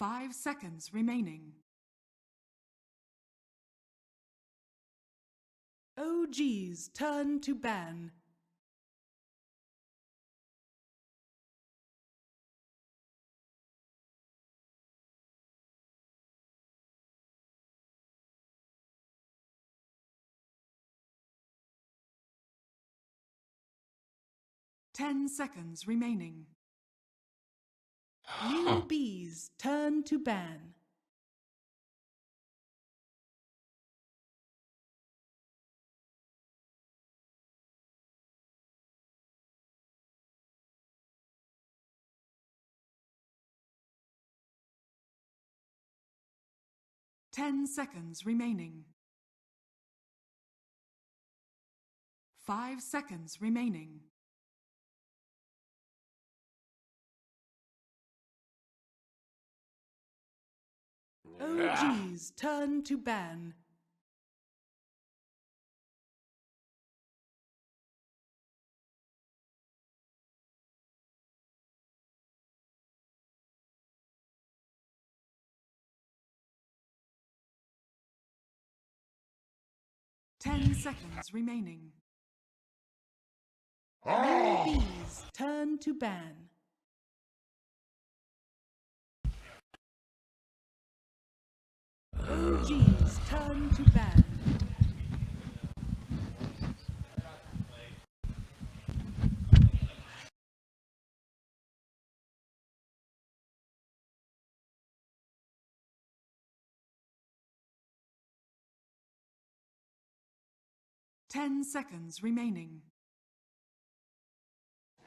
5 seconds remaining. OG's turn to ban. Ten seconds remaining. Newbee's turn to ban. Ten seconds remaining. 5 seconds remaining. OG's turn to ban. Ten seconds remaining. NewBee's turn to ban. OG's turn to ban. Ten seconds remaining.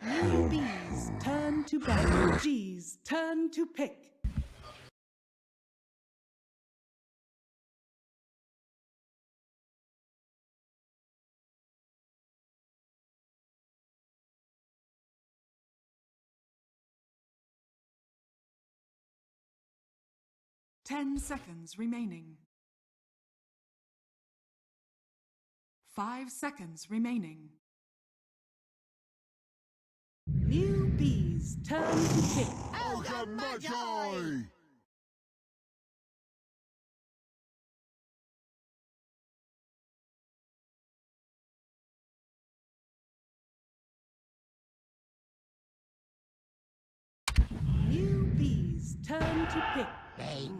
NewBee's turn to ban. OG's turn to pick. Ten seconds remaining. 5 seconds remaining. NewBee's turn to pick. Magi! 'Newbee's turn to pick. Bang!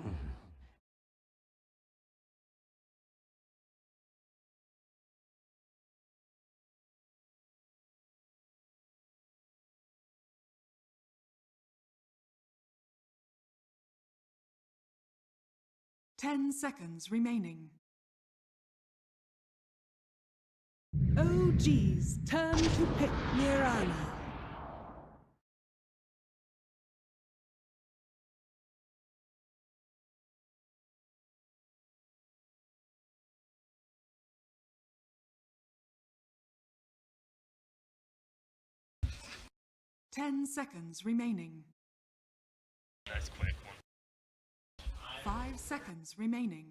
10 seconds remaining. OG's turn to pick. Nirana. Ten seconds remaining. Nice quick one. 5 seconds remaining.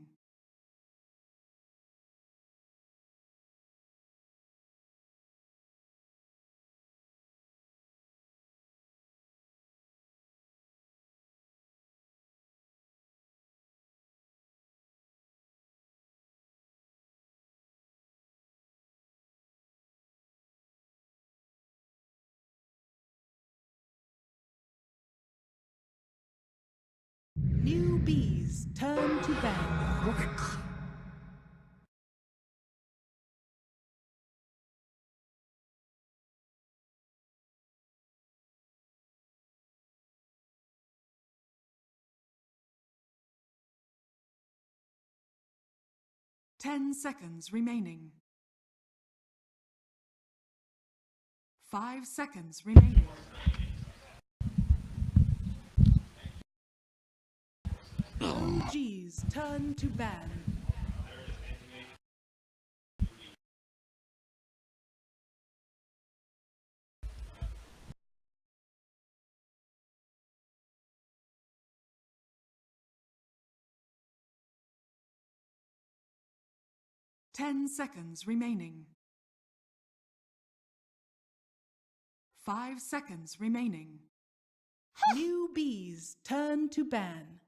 NewBee's turn to ban. 10 seconds remaining. 5 seconds remaining. OG's turn to ban. Ten seconds remaining. 5 seconds remaining. NewBee's turn to ban.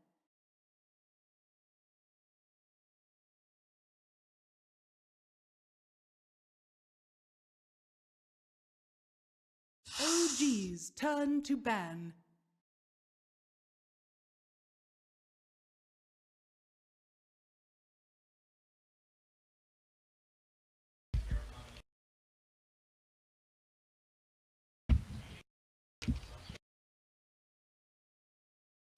OG's turn to ban.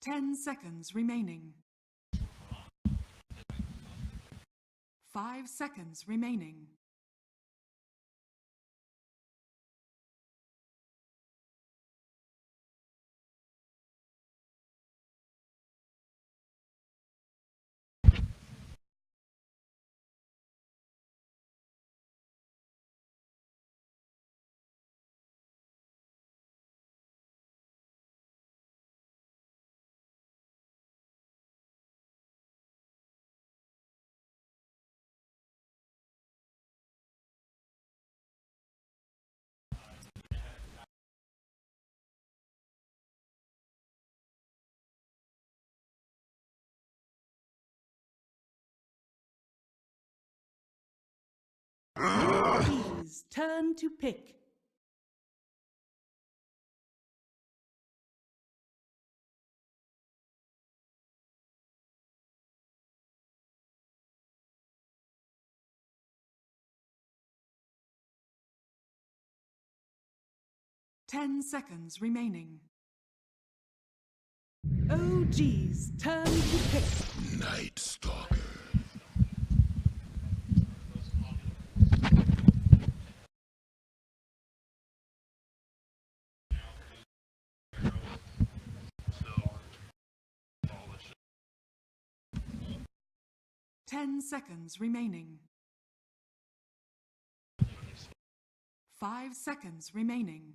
Ten seconds remaining. 5 seconds remaining. NewBee's turn to pick. Ten seconds remaining. OG's turn to pick. Night Stalker. Ten seconds remaining. 5 seconds remaining.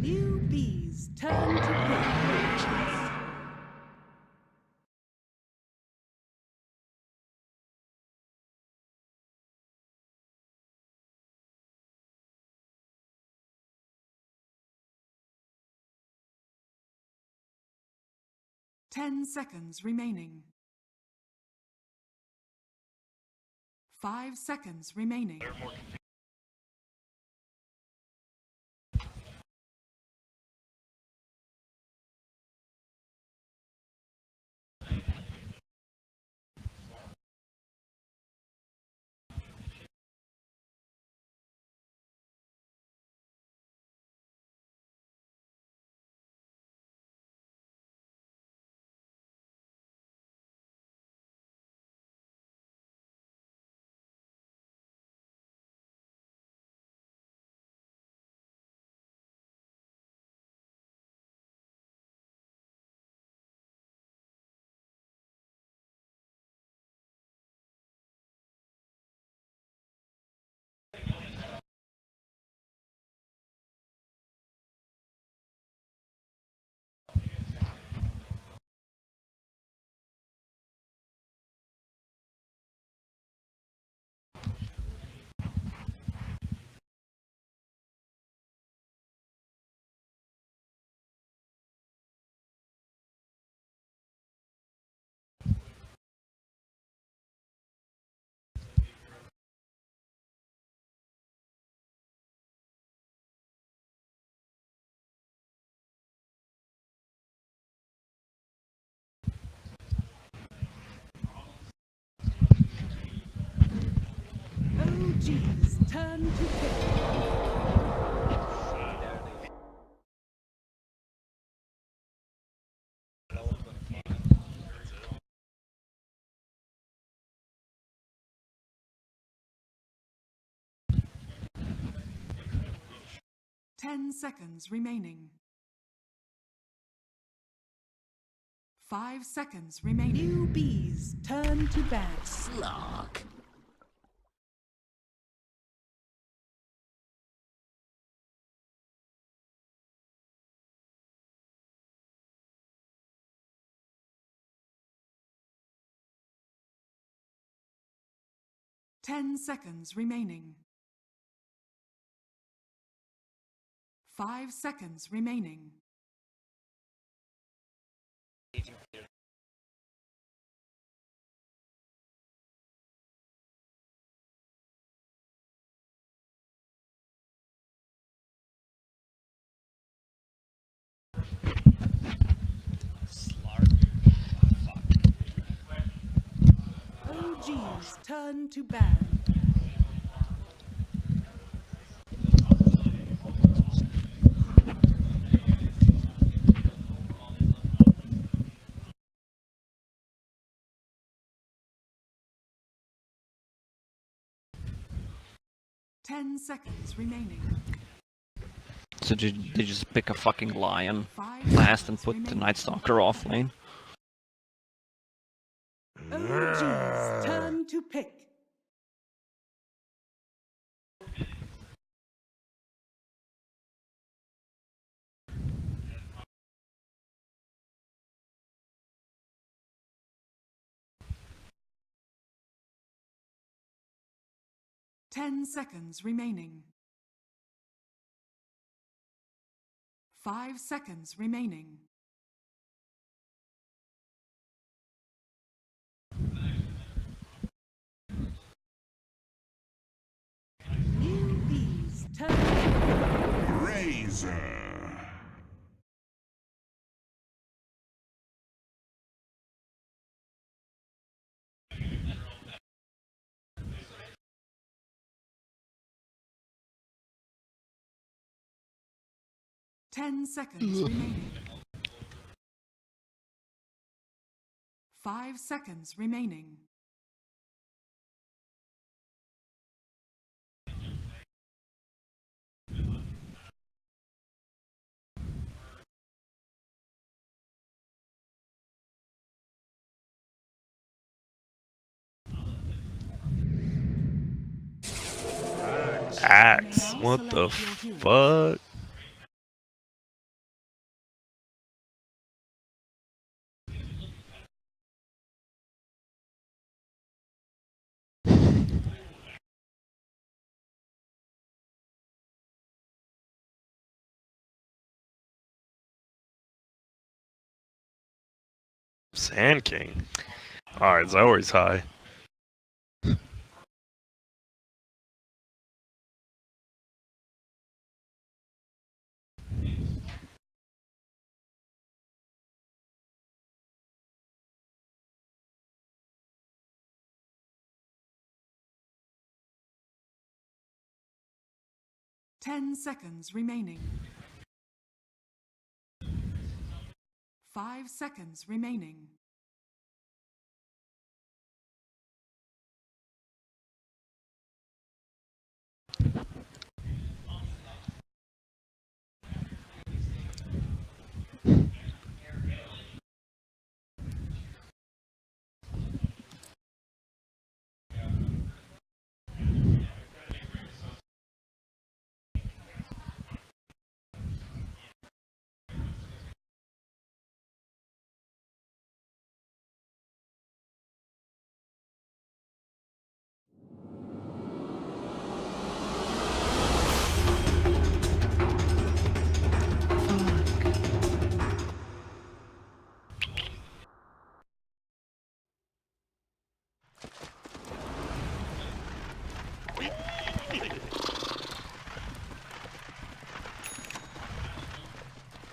NewBee's turn to pick. 10 seconds remaining. 5 seconds remaining. OG's turn to pick. 10 seconds remaining. 5 seconds remaining. Newbees turn to ban. Slog. Ten seconds remaining. 5 seconds remaining. OGs turn to ban. Ten seconds remaining. So did they just pick a fucking lion 5 last and seconds put the remaining. Night Stalker off lane? OGs turn to pick. Ten seconds remaining. 5 seconds remaining. Newbees turn. Razor. Ten seconds remaining. 5 seconds remaining. Axe. What the fuck? Sand King. Alright, Zoe's high. Ten seconds remaining. 5 seconds remaining.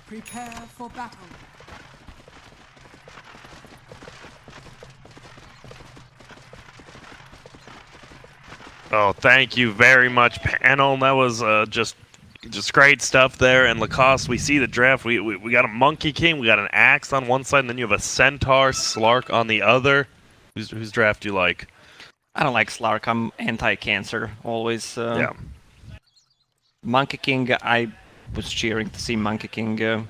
Prepare for battle. Oh, thank you very much, panel. That was just great stuff there. And Lacoste, we see the draft. We got a Monkey King, we got an Axe on one side, and then you have a Centaur Slark on the other. Whose draft do you like? I don't like Slark. I'm anti-cancer. Always. Yeah. Monkey King. I was cheering to see Monkey King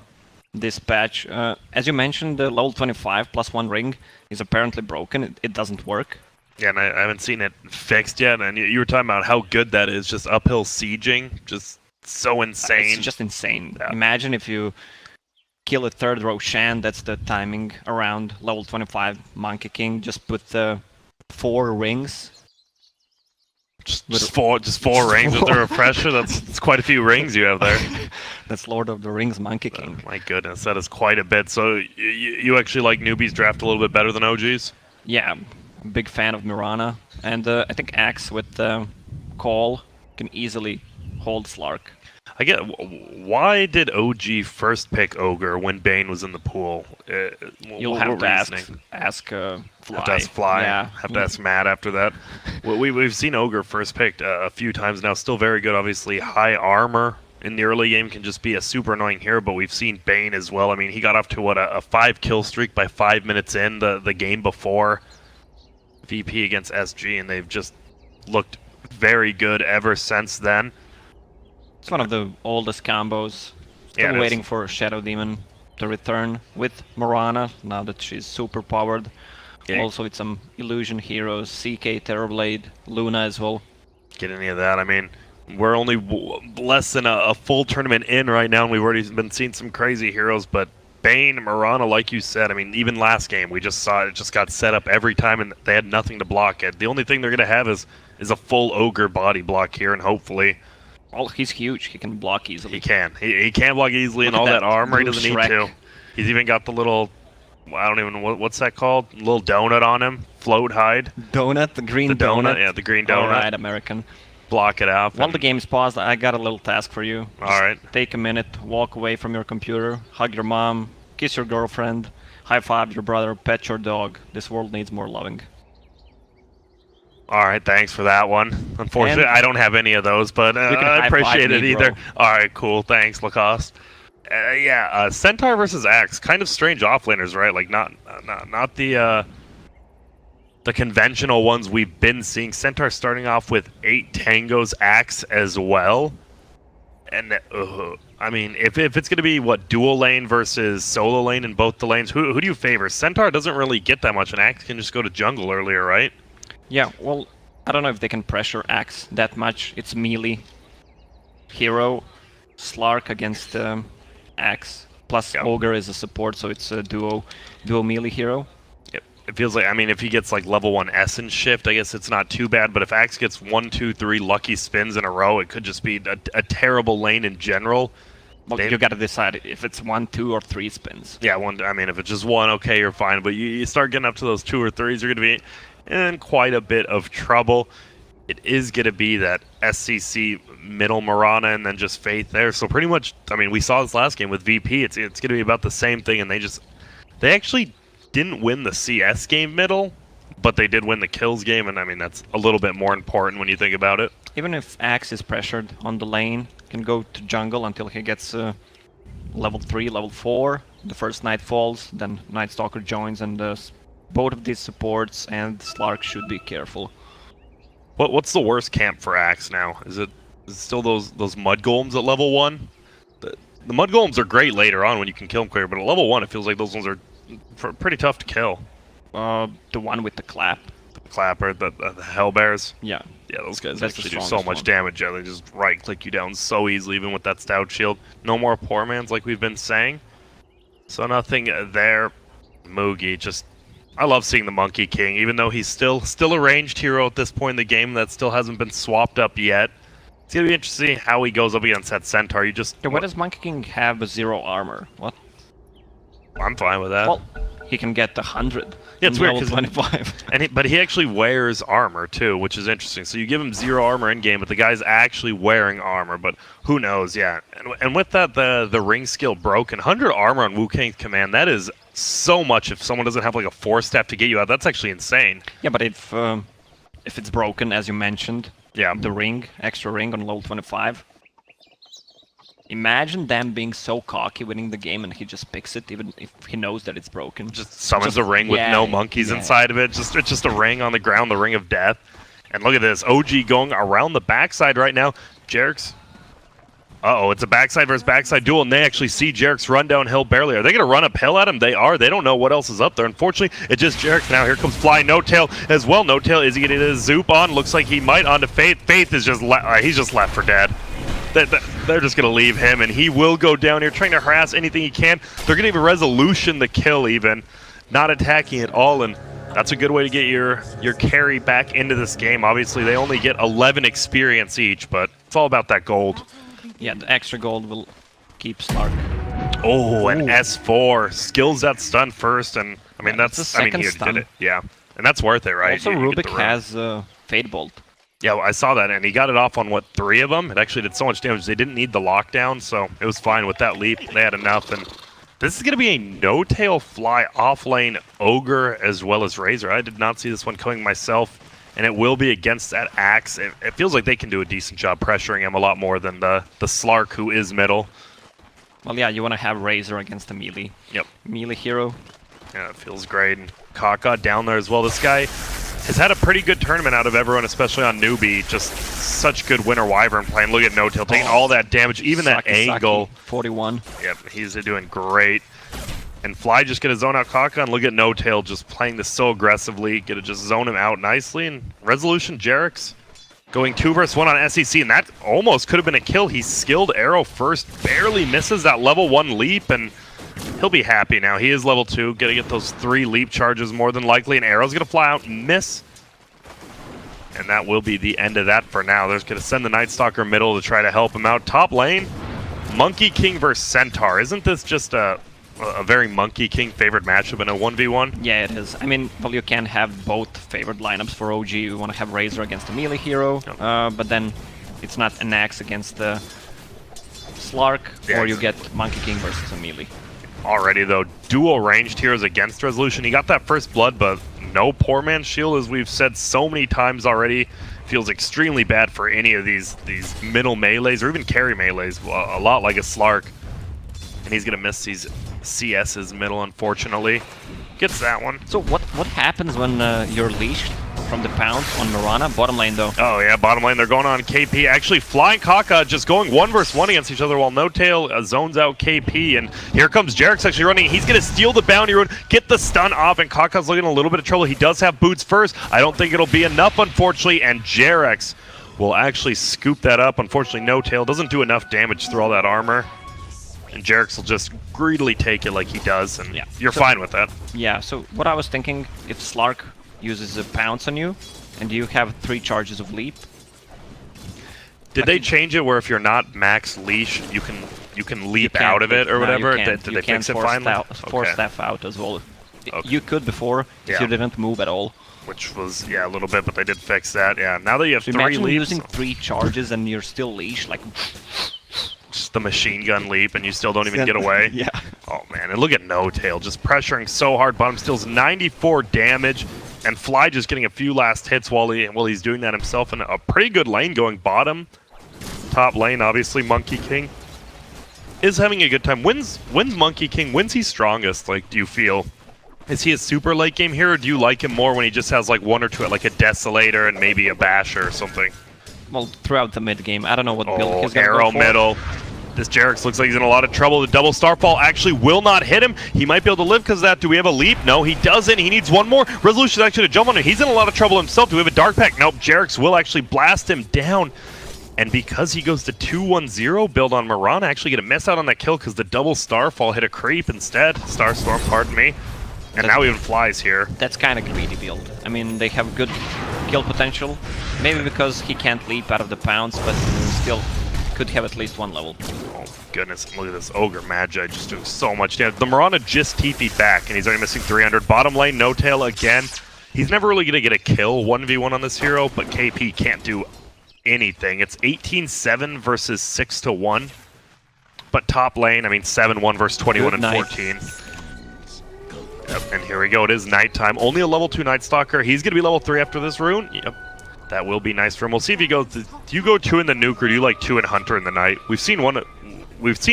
dispatch. As you mentioned, the level 25 +1 ring is apparently broken. It doesn't work. Yeah, and I haven't seen it fixed yet. And you were talking about how good that is, just uphill sieging, just so insane. It's just insane. Yeah. Imagine if you kill a third row Shan, that's the timing around level 25 Monkey King, just with 4 rings. Just four rings with the refresher. That's quite a few rings you have there. That's Lord of the Rings Monkey King. My goodness, that is quite a bit. So you actually like Newbee's draft a little bit better than OG's? Yeah, I'm a big fan of Mirana, and I think Axe with Call can easily hold Slark. I get why did OG first pick Ogre when Bane was in the pool? You'll have to ask Fly. Have to ask Fly. Yeah. Have to ask Matt after that. Well, we've seen Ogre first picked a few times now. Still very good, obviously. High armor in the early game can just be a super annoying hero, but we've seen Bane as well. I mean, he got off to a 5-kill streak by 5 minutes in the game before VP against SG, and they've just looked very good ever since then. It's one of the oldest combos. Yeah, Still waiting for Shadow Demon to return with Mirana, now that she's super powered. Yeah. Also with some illusion heroes, CK, Terrorblade, Luna as well. Get any of that. I mean, we're only less than a full tournament in right now, and we've already been seeing some crazy heroes, but Bane, Mirana, like you said, I mean, even last game, we just saw it just got set up every time, and they had nothing to block it. The only thing they're going to have is a full Ogre body block here, and hopefully... Well, he's huge. He can block easily. He can. He can block easily, and all that armor, he doesn't need to. He's even got the little... I don't even know, what's that called? Little donut on him. Float hide. Donut, the green The donut, yeah, the green donut. Alright, American. Block it out. While the game's paused, I got a little task for you. Alright. Take a minute, walk away from your computer, hug your mom, kiss your girlfriend, high-five your brother, pet your dog. This world needs more loving. Alright, thanks for that one. Unfortunately, I don't have any of those, but I appreciate it either. Alright, cool. Thanks, Lacoste. Centaur versus Axe. Kind of strange offlaners, right? Like, not the conventional ones we've been seeing. Centaur starting off with 8 tangos, Axe as well. And, I mean, if it's going to be, dual lane versus solo lane in both the lanes, who do you favor? Centaur doesn't really get that much, and Axe can just go to jungle earlier, right? Yeah, well, I don't know if they can pressure Axe that much. It's melee hero, Slark against Axe, plus Ogre is a support, so it's a duo melee hero. Yep. It feels like, I mean, if he gets like level 1 Essence Shift, I guess it's not too bad, but if Axe gets 1, 2, 3 lucky spins in a row, it could just be a terrible lane in general. Well, you gotta decide if it's 1, 2, or 3 spins. Yeah, I mean, if it's just 1, okay, you're fine, but you start getting up to those 2 or 3s, you're going to be in quite a bit of trouble. It is going to be that SCC middle Mirana and then just Faith there. So pretty much, I mean, we saw this last game with VP. It's going to be about the same thing, and they actually didn't win the CS game middle, but they did win the kills game, and I mean, that's a little bit more important when you think about it. Even if Axe is pressured on the lane, can go to jungle until he gets level 3, level 4. The first Night falls, then Night Stalker joins, and both of these supports and Slark should be careful. What's the worst camp for Axe now? Is it still those mud golems at level 1? The mud golems are great later on when you can kill them quicker, but at level 1 it feels like those ones are pretty tough to kill. The one with the clap. The clapper, the hellbears. Yeah. Yeah, those guys That's actually the do so much strongest damage. Yeah, they just right-click you down so easily, even with that stout shield. No more poor mans like we've been saying. So nothing there. Moogie just... I love seeing the Monkey King, even though he's still a ranged hero at this point in the game that still hasn't been swapped up yet. It's going to be interesting how he goes up against that Centaur. You just... Yeah, why does Monkey King have 0 armor? What? I'm fine with that. Well, he can get 100. Yeah, it's weird, 25. But he actually wears armor too, which is interesting. So you give him 0 armor in game, but the guy's actually wearing armor. But who knows? Yeah, and with that, the ring skill broken, 100 armor on Wu Kang's command. That is so much. If someone doesn't have like a 4-step to get you out, that's actually insane. Yeah, but if it's broken, as you mentioned, yeah, the ring, extra ring on level 25. Imagine them being so cocky winning the game and he just picks it even if he knows that it's broken. Just summons a ring with no monkeys inside of it. It's just a ring on the ground, the ring of death. And look at this, OG going around the backside right now. Jerks Uh-oh, it's a backside versus backside duel, and they actually see Jerick's run downhill barely. Are they going to run uphill at him? They are. They don't know what else is up there. Unfortunately, it's just Jerick. Now here comes Fly No Tail as well. No Tail, is he going to get his Zoop on? Looks like he might onto Faith. Faith is just he's just left for dead. They're just going to leave him, and he will go down here trying to harass anything he can. They're going to give a Resolution the kill even, not attacking at all, and that's a good way to get your carry back into this game. Obviously, they only get 11 experience each, but it's all about that gold. Yeah, the extra gold will keep Slark. Oh, an S4 skills that stun first, and I mean It's a second he stun. did it, yeah, and that's worth it, right? Also, You get Rubik the room. has Fade Bolt. Yeah, well, I saw that, and he got it off on what, 3 of them? It actually did so much damage. They didn't need the lockdown, so it was fine with that leap. They had enough, and this is going to be a no-tail Fly off-lane Ogre as well as Razor. I did not see this one coming myself, and it will be against that Axe. It feels like they can do a decent job pressuring him a lot more than the Slark, who is middle. Well, yeah, you want to have Razor against the melee. Yep. Melee hero. Yeah, it feels great. And Kaka down there as well. This guy has had a pretty good tournament out of everyone, especially on Newbee. Just such good Winter Wyvern playing. Look at No Tail taking all that damage, even that angle. 41. Yep, he's doing great. And Fly just gonna zone out Kaka, and look at No Tail just playing this so aggressively. Gonna just zone him out nicely. And Resolution Jerick's going 2 versus 1 on SEC, and that almost could have been a kill. He skilled arrow first, barely misses that level 1 leap, and he'll be happy now. He is level 2, gonna get those 3 leap charges more than likely, and arrow's gonna fly out and miss. And that will be the end of that for now. They're gonna send the Night Stalker middle to try to help him out. Top lane, Monkey King versus Centaur. Isn't this just a very Monkey King favorite matchup in a 1v1? Yeah, it is. I mean, well, you can have both favorite lineups for OG. You want to have Razor against the melee hero, but then it's not an axe against the Slark, Yeah, or you get Monkey King versus a melee. Already though, dual ranged heroes against Resolution. He got that first blood, but no poor man's shield, as we've said so many times already. Feels extremely bad for any of these middle melees or even carry melees. A lot like a Slark, and he's gonna miss these CS's middle, unfortunately. Gets that one. So what happens when you're leashed from the pounce on Mirana? Bottom lane though. Oh yeah, bottom lane, they're going on KP. Actually, Flying Kaka just going 1 versus 1 against each other while No Tail zones out KP. And here comes Jerick's actually running. He's going to steal the bounty rune, get the stun off, and Kaka's looking a little bit of trouble. He does have boots first. I don't think it'll be enough, unfortunately, and Jerick's will actually scoop that up. Unfortunately, No Tail doesn't do enough damage through all that armor. And Jerick's will just greedily take it like he does, and Yeah. you're fine with that. Yeah, so what I was thinking, if Slark uses a pounce on you, and you have 3 charges of leap. Did they change it where if you're not max leash, you can leap out of it or whatever? Did they fix it finally? Force Okay. staff out as well. Okay. You could before, if Yeah. you didn't move at all. Which was, yeah, a little bit, but they did fix that. Yeah, now that you have So 3 imagine leaps, using 3 charges and you're still leash, like... just the machine gun leap, and you still don't even get away. Yeah. Oh man, and look at No Tail just pressuring so hard. Bottom steals 94 damage, and Fly just getting a few last hits while he's doing that himself, and a pretty good lane going bottom. Top lane, obviously, Monkey King is having a good time. When's Monkey King? When's he strongest? Like, do you feel? Is he a super late game hero, or do you like him more when he just has like 1 or 2, like a Desolator and maybe a Basher or something? Well, throughout the mid game, I don't know what build Oh, he's gonna arrow go for. middle. This Jerick's looks like he's in a lot of trouble. The double starfall actually will not hit him. He might be able to live because of that. Do we have a leap? No, he doesn't. He needs 1 more. Resolution actually to jump on him. He's in a lot of trouble himself. Do we have a dark pack? Nope. Jerick's will actually blast him down. And because he goes to 2-1-0 build on Mirana, actually gonna miss out on that kill because the double starfall hit a creep instead. Starstorm, pardon me. And now even Flies here. That's kind of greedy build. I mean, they have good kill potential. Maybe because he can't leap out of the pounce, but still could have at least 1 level. Oh goodness, look at this Ogre Magi just doing so much damage. The Mirana just TP'd back, and he's already missing 300. Bottom lane, No Tail again. He's never really going to get a kill 1v1 on this hero, but KP can't do anything. It's 18-7 versus 6-1. But top lane, I mean 7-1 versus 21 and 14. Yep, and here we go. It is nighttime. Only a level 2 Night Stalker. He's going to be level 3 after this rune. Yep. That will be nice for him. We'll see if he goes. Do you go 2 in the nuke, or do you like 2 in Hunter in the night? We've seen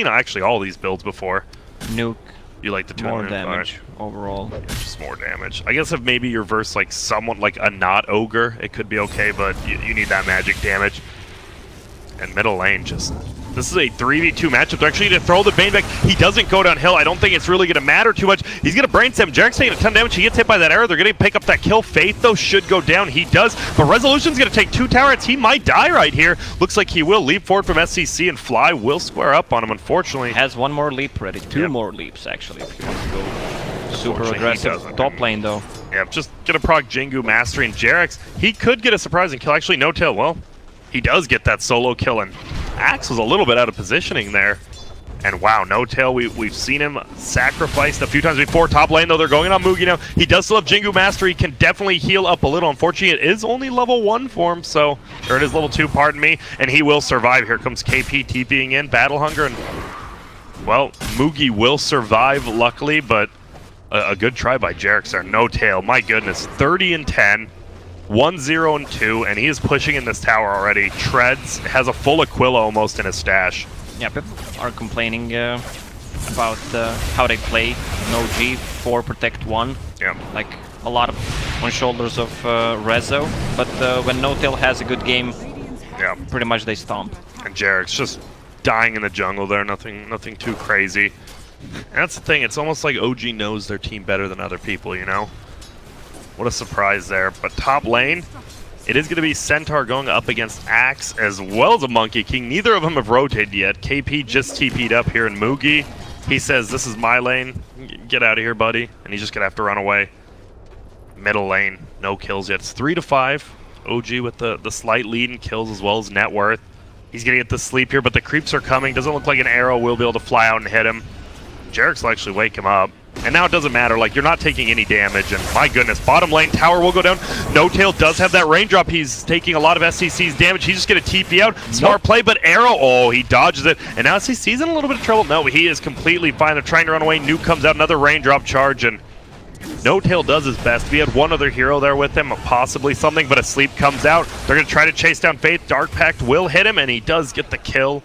actually all these builds before. Nuke. You like the 2 More in the nuke? damage overall. Just more damage. I guess if maybe you're versus like someone like a not ogre, it could be okay, but you need that magic damage. And middle lane just This is a 3v2 matchup. They're actually going to throw the Bane back. He doesn't go downhill. I don't think it's really going to matter too much. He's going to brainstem. Jarek's taking a ton of damage. He gets hit by that arrow. They're going to pick up that kill. Faith, though, should go down. He does. But Resolution's going to take 2 tower hits. He might die right here. Looks like he will leap forward from SCC, and Fly will square up on him, unfortunately. Has one more leap ready. 2 more leaps, actually, if you want to go super aggressive. Top lane, though. Yeah, just going to proc Jingu, Mastery, and Jarek's. He could get a surprising kill. Actually, No Tail, well, he does get that solo kill, and Axe was a little bit out of positioning there. And wow, No Tail, we've seen him sacrificed a few times before. Top lane, though, they're going on Mugi now. He does still have Jingu Mastery. He can definitely heal up a little. Unfortunately, it is only level 1 for him, so... Or it is level 2, pardon me. And he will survive. Here comes KP TPing in, Battle Hunger, and... Well, Mugi will survive, luckily, but a good try by Jarek's there. No Tail, my goodness, 30 and 10. 1-0 and 2, and he is pushing in this tower already. Treads has a full Aquila almost in his stash. Yeah, people are complaining about how they play. No G, 4 protect 1. Yeah. Like a lot on shoulders of Rezo. But when No Tail has a good game, yeah, pretty much they stomp. And Jarek's just dying in the jungle there. Nothing too crazy. And that's the thing. It's almost like OG knows their team better than other people, you know? What a surprise there. But top lane, it is going to be Centaur going up against Axe as well as a Monkey King. Neither of them have rotated yet. KP just TP'd up here in Mugi. He says, this is my lane. Get out of here, buddy. And he's just going to have to run away. Middle lane, no kills yet. It's 3-5. OG with the slight lead in kills as well as net worth. He's going to get the sleep here, but the creeps are coming. Doesn't look like an arrow will be able to fly out and hit him. Jarek's will actually wake him up. And now it doesn't matter, like, you're not taking any damage, and my goodness, bottom lane tower will go down. No Tail does have that raindrop. He's taking a lot of SCC's damage. He's just going to TP out. Smart play, but arrow, oh, he dodges it. And now SCC's in a little bit of trouble. No, he is completely fine. They're trying to run away. Nuke comes out, another raindrop charge, and No Tail does his best. We had one other hero there with him, possibly something, but a sleep comes out. They're going to try to chase down Faith. Dark Pact will hit him, and he does get the kill.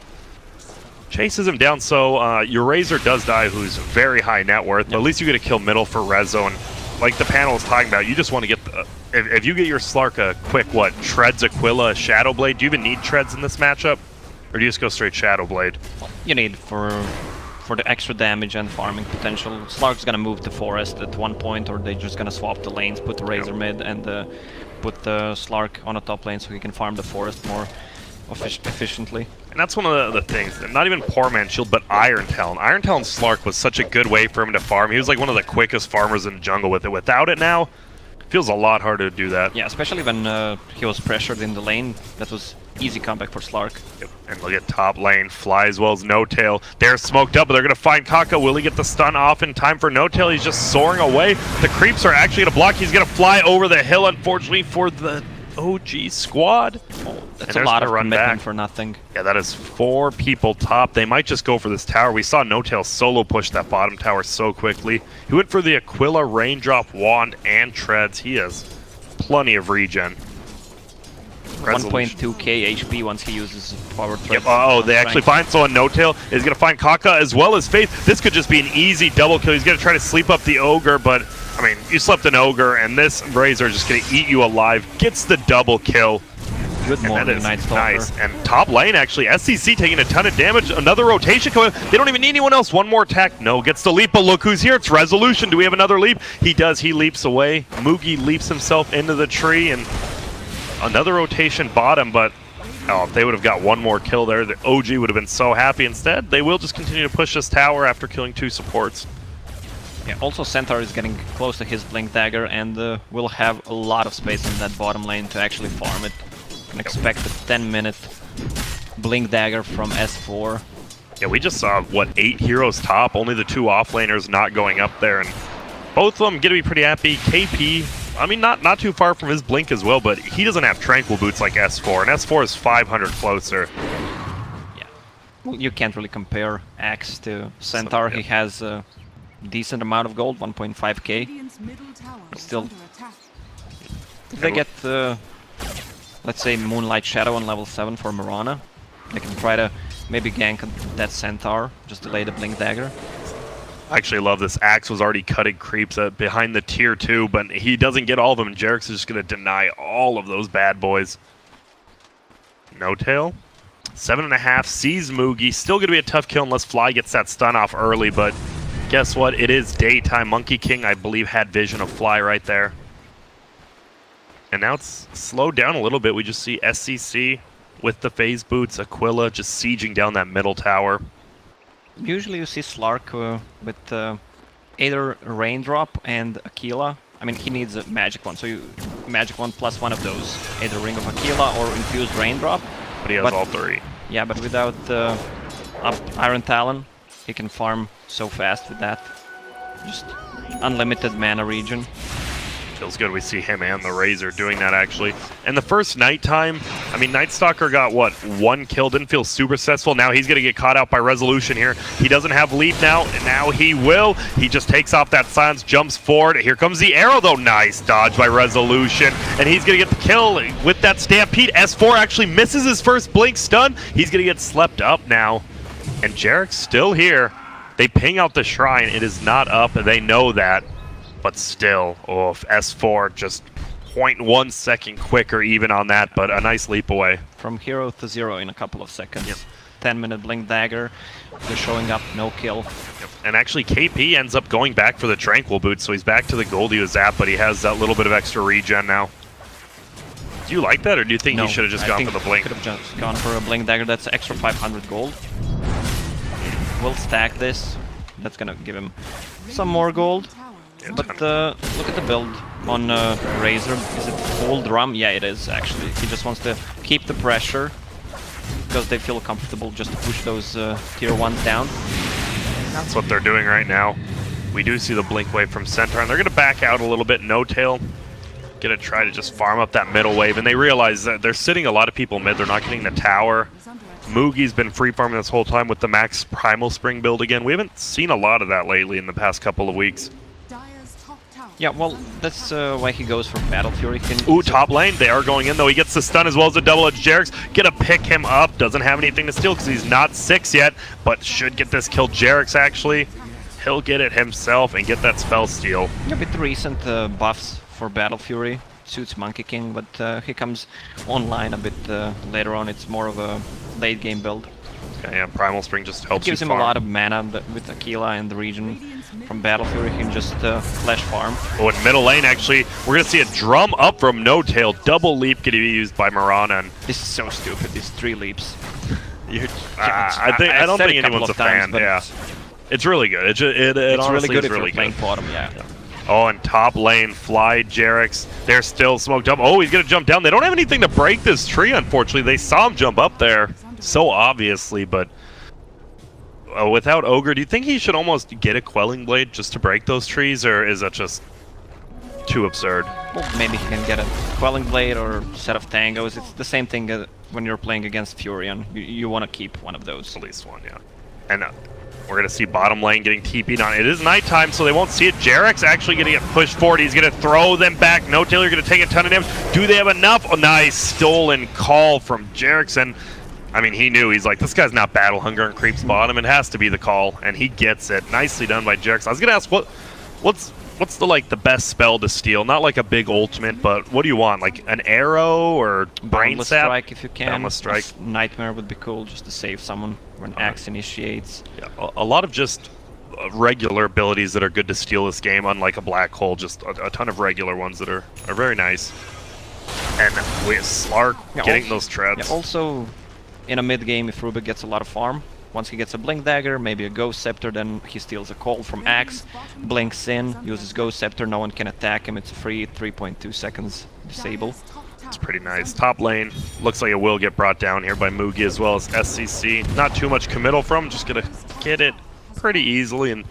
Chases him down, so your Razor does die, who's very high net worth, but at least you get a kill middle for Rezo, and like the panel was talking about, you just want to get the... If you get your Slark a quick, what, Treads, Aquila, Shadow Blade, do you even need Treads in this matchup? Or do you just go straight Shadow Blade? You need for the extra damage and farming potential. Slark's gonna move to Forest at one point, or they're just gonna swap the lanes, put the Razor mid, and put the Slark on a top lane so he can farm the Forest more efficiently. And that's one of the things, not even Poor Man's Shield, but Iron Talon. Iron Talon Slark was such a good way for him to farm. He was like one of the quickest farmers in the jungle with it. Without it now, it feels a lot harder to do that. Yeah, especially when he was pressured in the lane. That was easy comeback for Slark. Yep. And look at top lane, Fly as well as No Tail. They're smoked up, but they're going to find Kaka. Will he get the stun off in time for No Tail? He's just soaring away. The creeps are actually going to block. He's going to fly over the hill, unfortunately, for the OG squad. Oh, that's a lot of commitment for nothing. Yeah, that is 4 people top. They might just go for this tower. We saw No Tail solo push that bottom tower so quickly. He went for the Aquila, Raindrop, Wand, and Treads. He has plenty of regen. 1.2k HP once he uses power thread. Yep. Oh, they actually find someone. No Tail is going to find Kaka as well as Faith. This could just be an easy double kill. He's going to try to sleep up the Ogre, but I mean, you slept an Ogre, and this Razor is just going to eat you alive. Gets the double kill. Good morning, Night Stalker. Nice. And top lane, actually, SCC taking a ton of damage. Another rotation coming. They don't even need anyone else. One more attack. No, gets the leap, but look who's here. It's Resolution. Do we have another leap? He does. He leaps away. Mugi leaps himself into the tree, and another rotation bottom, but oh, if they would have got one more kill there, the OG would have been so happy. Instead, they will just continue to push this tower after killing 2 supports. Yeah, also Centaur is getting close to his Blink Dagger, and will have a lot of space in that bottom lane to actually farm it. Can expect a 10-minute Blink Dagger from S4. Yeah, we just saw, what, 8 heroes top, only the 2 offlaners not going up there, and both of them get to be pretty happy. KP, I mean, not too far from his Blink as well, but he doesn't have Tranquil Boots like S4, and S4 is 500 closer. Yeah, well, you can't really compare Axe to Centaur. He has a decent amount of gold, 1.5k. Still, if they get, let's say, Moonlight Shadow on level 7 for Mirana, they can try to maybe gank that Centaur, just delay the Blink Dagger. I actually love this. Axe was already cutting creeps behind the tier 2, but he doesn't get all of them, and Jarek's is just going to deny all of those bad boys. No Tail. 7.5 sees Moogie. Still going to be a tough kill unless Fly gets that stun off early, but guess what? It is daytime. Monkey King, I believe, had vision of Fly right there. And now it's slowed down a little bit. We just see SCC with the phase boots, Aquila just sieging down that middle tower. Usually you see Slark with either Raindrop and Aquila. I mean, he needs a magic one, so you magic one plus one of those, either Ring of Aquila or infused Raindrop. But he has all three. Yeah, but without Iron Talon, he can farm so fast with that. Just unlimited mana regen. Feels good we see him and the Razor doing that, actually. And the first nighttime, I mean, Night Stalker got, what, 1 kill, didn't feel super successful. Now he's going to get caught out by Resolution here. He doesn't have leap now, and now he will. He just takes off that silence, jumps forward. Here comes the arrow, though. Nice dodge by Resolution. And he's going to get the kill with that Stampede. S4 actually misses his first Blink stun. He's going to get slept up now. And Jarek's still here. They ping out the Shrine. It is not up, and they know that. But still, S4 just 0.1 second quicker even on that, but a nice leap away. From 0 to 0 in a couple of seconds. Yep. 10-minute Blink Dagger, they're showing up, no kill. Yep. And actually KP ends up going back for the Tranquil Boot, so he's back to the gold he was at, but he has that little bit of extra regen now. Do you like that, or do you think he should have just gone for the Blink? Could have just gone for a Blink Dagger. That's extra 500 gold. We'll stack this. That's gonna give him some more gold. But look at the build on Razor. Is it full drum? Yeah, it is, actually. He just wants to keep the pressure because they feel comfortable just to push those tier 1s down. That's what they're doing right now. We do see the Blink wave from Centaur, and they're going to back out a little bit. No Tail going to try to just farm up that middle wave, and they realize that they're sitting a lot of people mid. They're not getting the tower. Moogie's been free farming this whole time with the max Primal Spring build again. We haven't seen a lot of that lately in the past couple of weeks. Yeah, well, that's why he goes for Battle Fury. Ooh, top lane, they are going in though. He gets the stun as well as the double-edged Jarek's gonna pick him up. Doesn't have anything to steal because he's not 6 yet, but should get this kill. Jarek's actually, he'll get it himself and get that spell steal. A bit recent buffs for Battle Fury. Suits Monkey King, but he comes online a bit later on. It's more of a late game build. Okay, yeah, Primal Spring just helps gives you him farm. a lot of mana with Aquila and the region. From Battle Fury, he can just flash farm. Oh, in middle lane, actually, we're going to see a drum up from No Tail. Double leap going to be used by Marana. And this is so stupid, these 3 leaps. I don't think anyone's a fan. Yeah, it's really good. It's really good if really you're playing bottom, yeah. Oh, and top lane, Fly, Jarek's, they're still smoked up. Oh, he's going to jump down. They don't have anything to break this tree, unfortunately. They saw him jump up there so obviously, but without Ogre, do you think he should almost get a Quelling Blade just to break those trees, or is that just too absurd? Well, maybe he can get a Quelling Blade or set of Tangos. It's the same thing when you're playing against Furion. You want to keep one of those. At least one, yeah. And we're going to see bottom lane getting TP'd on. It is nighttime, so they won't see it. Jarek's actually going to get pushed forward. He's going to throw them back. No Tail, you're going to take a ton of damage. Do they have enough? Oh, nice stolen call from Jarek's. And I mean, he knew. He's like, this guy's not battle hunger and creeps bottom. It has to be the call, and he gets it. Nicely done by Jarek's. I was going to ask, what's the best spell to steal? Not like a big ultimate, but what do you want? Like an arrow or brain Boundless sap? Strike if you can. Boundless Strike. Nightmare would be cool just to save someone when Axe initiates. Yeah, a lot of just regular abilities that are good to steal this game, unlike a Black Hole. Just a ton of regular ones that are very nice. And with Slark getting those treads. Yeah, also, in a mid game, if Rubik gets a lot of farm, once he gets a Blink Dagger, maybe a Ghost Scepter, then he steals a call from Axe, blinks in, uses Ghost Scepter, no one can attack him, it's a free 3.2 seconds disable. It's pretty nice. Top lane, looks like it will get brought down here by Moogie as well as SCC. Not too much committal from, just gonna get it pretty easily. And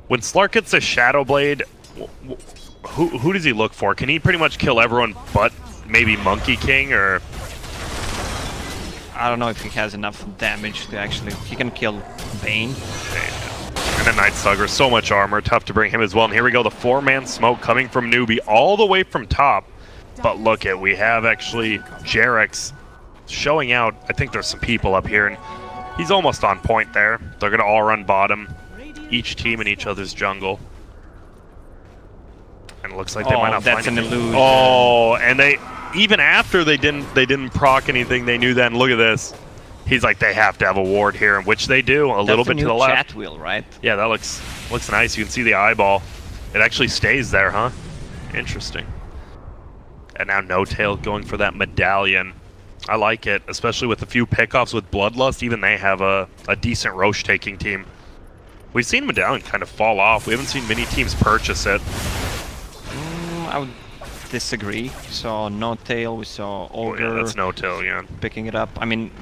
when Slark gets a Shadow Blade, who does he look for? Can he pretty much kill everyone but maybe Monkey King, or... I don't know if he has enough damage to actually... He can kill Bane. And then Night Stalker, so much armor, tough to bring him as well. And here we go, the 4-man smoke coming from Newbee all the way from top. But look at, we have actually Jarek's showing out. I think there's some people up here, and he's almost on point there. They're going to all run bottom, each team in each other's jungle. And it looks like they might not find an illusion. Oh, and they... Even after they didn't proc anything, they knew then. Look at this. He's like, they have to have a ward here, and which they do, a little bit to the left. Chat wheel, right? Yeah, that looks nice. You can see the eyeball. It actually stays there, huh? Interesting. And now No Tail going for that medallion. I like it, especially with a few pickoffs with Bloodlust. Even they have a decent Roche taking team. We've seen medallion kind of fall off. We haven't seen many teams purchase it. I would disagree. We saw No Tail, we saw Ogre. Oh, yeah, that's No Tail, yeah. Picking it up. I mean,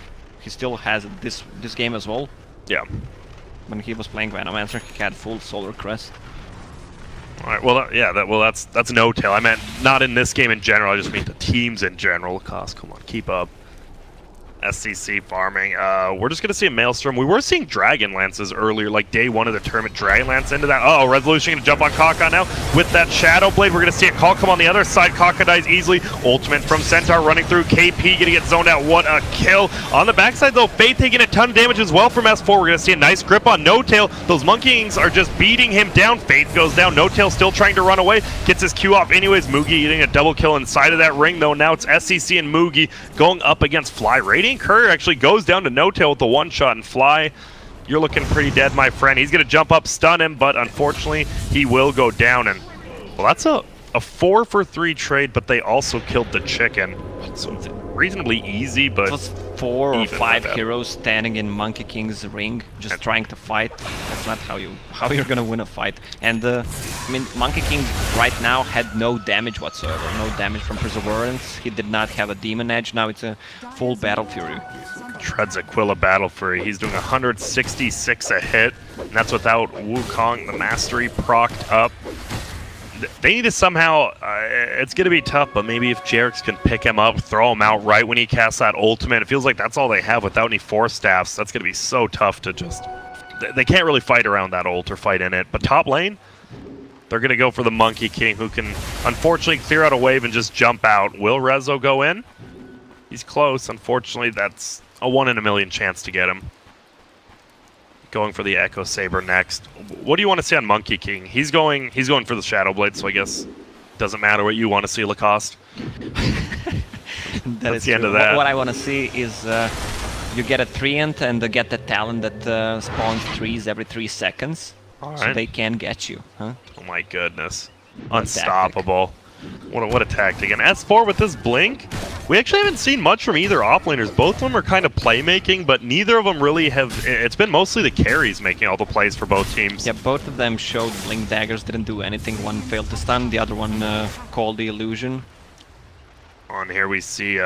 he still has this game as well. Yeah. When he was playing Venomancer, he had full Solar Crest. All right. Well, that's No Tail. I meant not in this game in general. I just mean the teams in general. Cost, come on, keep up. SCC farming. We're just gonna see a Maelstrom. We were seeing Dragon Lances earlier, like day one of the tournament. Dragon Lance into that. Oh, Resolution gonna jump on Kaka now with that Shadow Blade. We're gonna see a call come on the other side. Kaka dies easily. Ultimate from Centaur running through. KP gonna get zoned out. What a kill on the backside though. Faith taking a ton of damage as well from S4. We're gonna see a nice grip on No Tail. Those Monkeys are just beating him down. Faith goes down. No Tail still trying to run away. Gets his Q off anyways. Moogie getting a double kill inside of that ring though. Now it's SCC and Moogie going up against Fly. Radiant Courier actually goes down to No Tail with the one shot, and Fly, you're looking pretty dead, my friend. He's gonna jump up, stun him, but unfortunately he will go down. And well, that's a 4-for-3 trade, but they also killed the chicken, so it's reasonably easy. But it was 4 or 5 like heroes standing in Monkey King's ring, just trying to fight. That's not how you're gonna win a fight. And I mean, Monkey King right now had no damage whatsoever, no damage from Perseverance. He did not have a Demon Edge. Now it's a full Battle Fury. Treads Aquila Battle Fury. He's doing 166 a hit, and that's without Wukong, the Mastery, procced up. They need to somehow, it's going to be tough, but maybe if Jerix can pick him up, throw him out right when he casts that ultimate. It feels like that's all they have without any Force Staffs. That's going to be so tough to just... They can't really fight around that ult or fight in it. But top lane, they're going to go for the Monkey King, who can unfortunately clear out a wave and just jump out. Will Rezo go in? He's close. Unfortunately, that's a 1 in a million chance to get him. Going for the Echo Saber next. What do you want to see on Monkey King? He's going for the Shadow Blade, so I guess doesn't matter what you want to see, Lacoste. That's the end of that. What I want to see is you get a Treant and get the talent that spawns trees every 3 seconds, so they can get you. Huh? Oh my goodness. Unstoppable. What a tactic. And S4 with this blink, we actually haven't seen much from either offlaners. Both of them are kind of playmaking, but neither of them really have... It's been mostly the carries making all the plays for both teams. Yeah, both of them showed blink daggers, didn't do anything. One failed to stun, the other one called the illusion. On here we see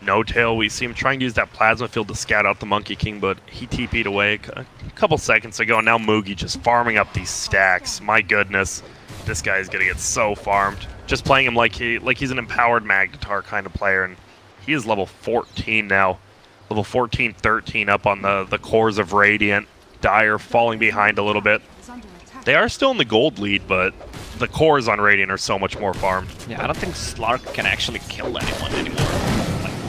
No Tail. We see him trying to use that plasma field to scout out the Monkey King, but he TP'd away a couple seconds ago. Now Moogie just farming up these stacks. My goodness, this guy is going to get so farmed. Just playing him like he's an empowered Magnetar kind of player, and he is level 14 now. Level 14, 13 up on the cores of Radiant. Dire falling behind a little bit. They are still in the gold lead, but the cores on Radiant are so much more farmed. Yeah, I don't think Slark can actually kill anyone anymore.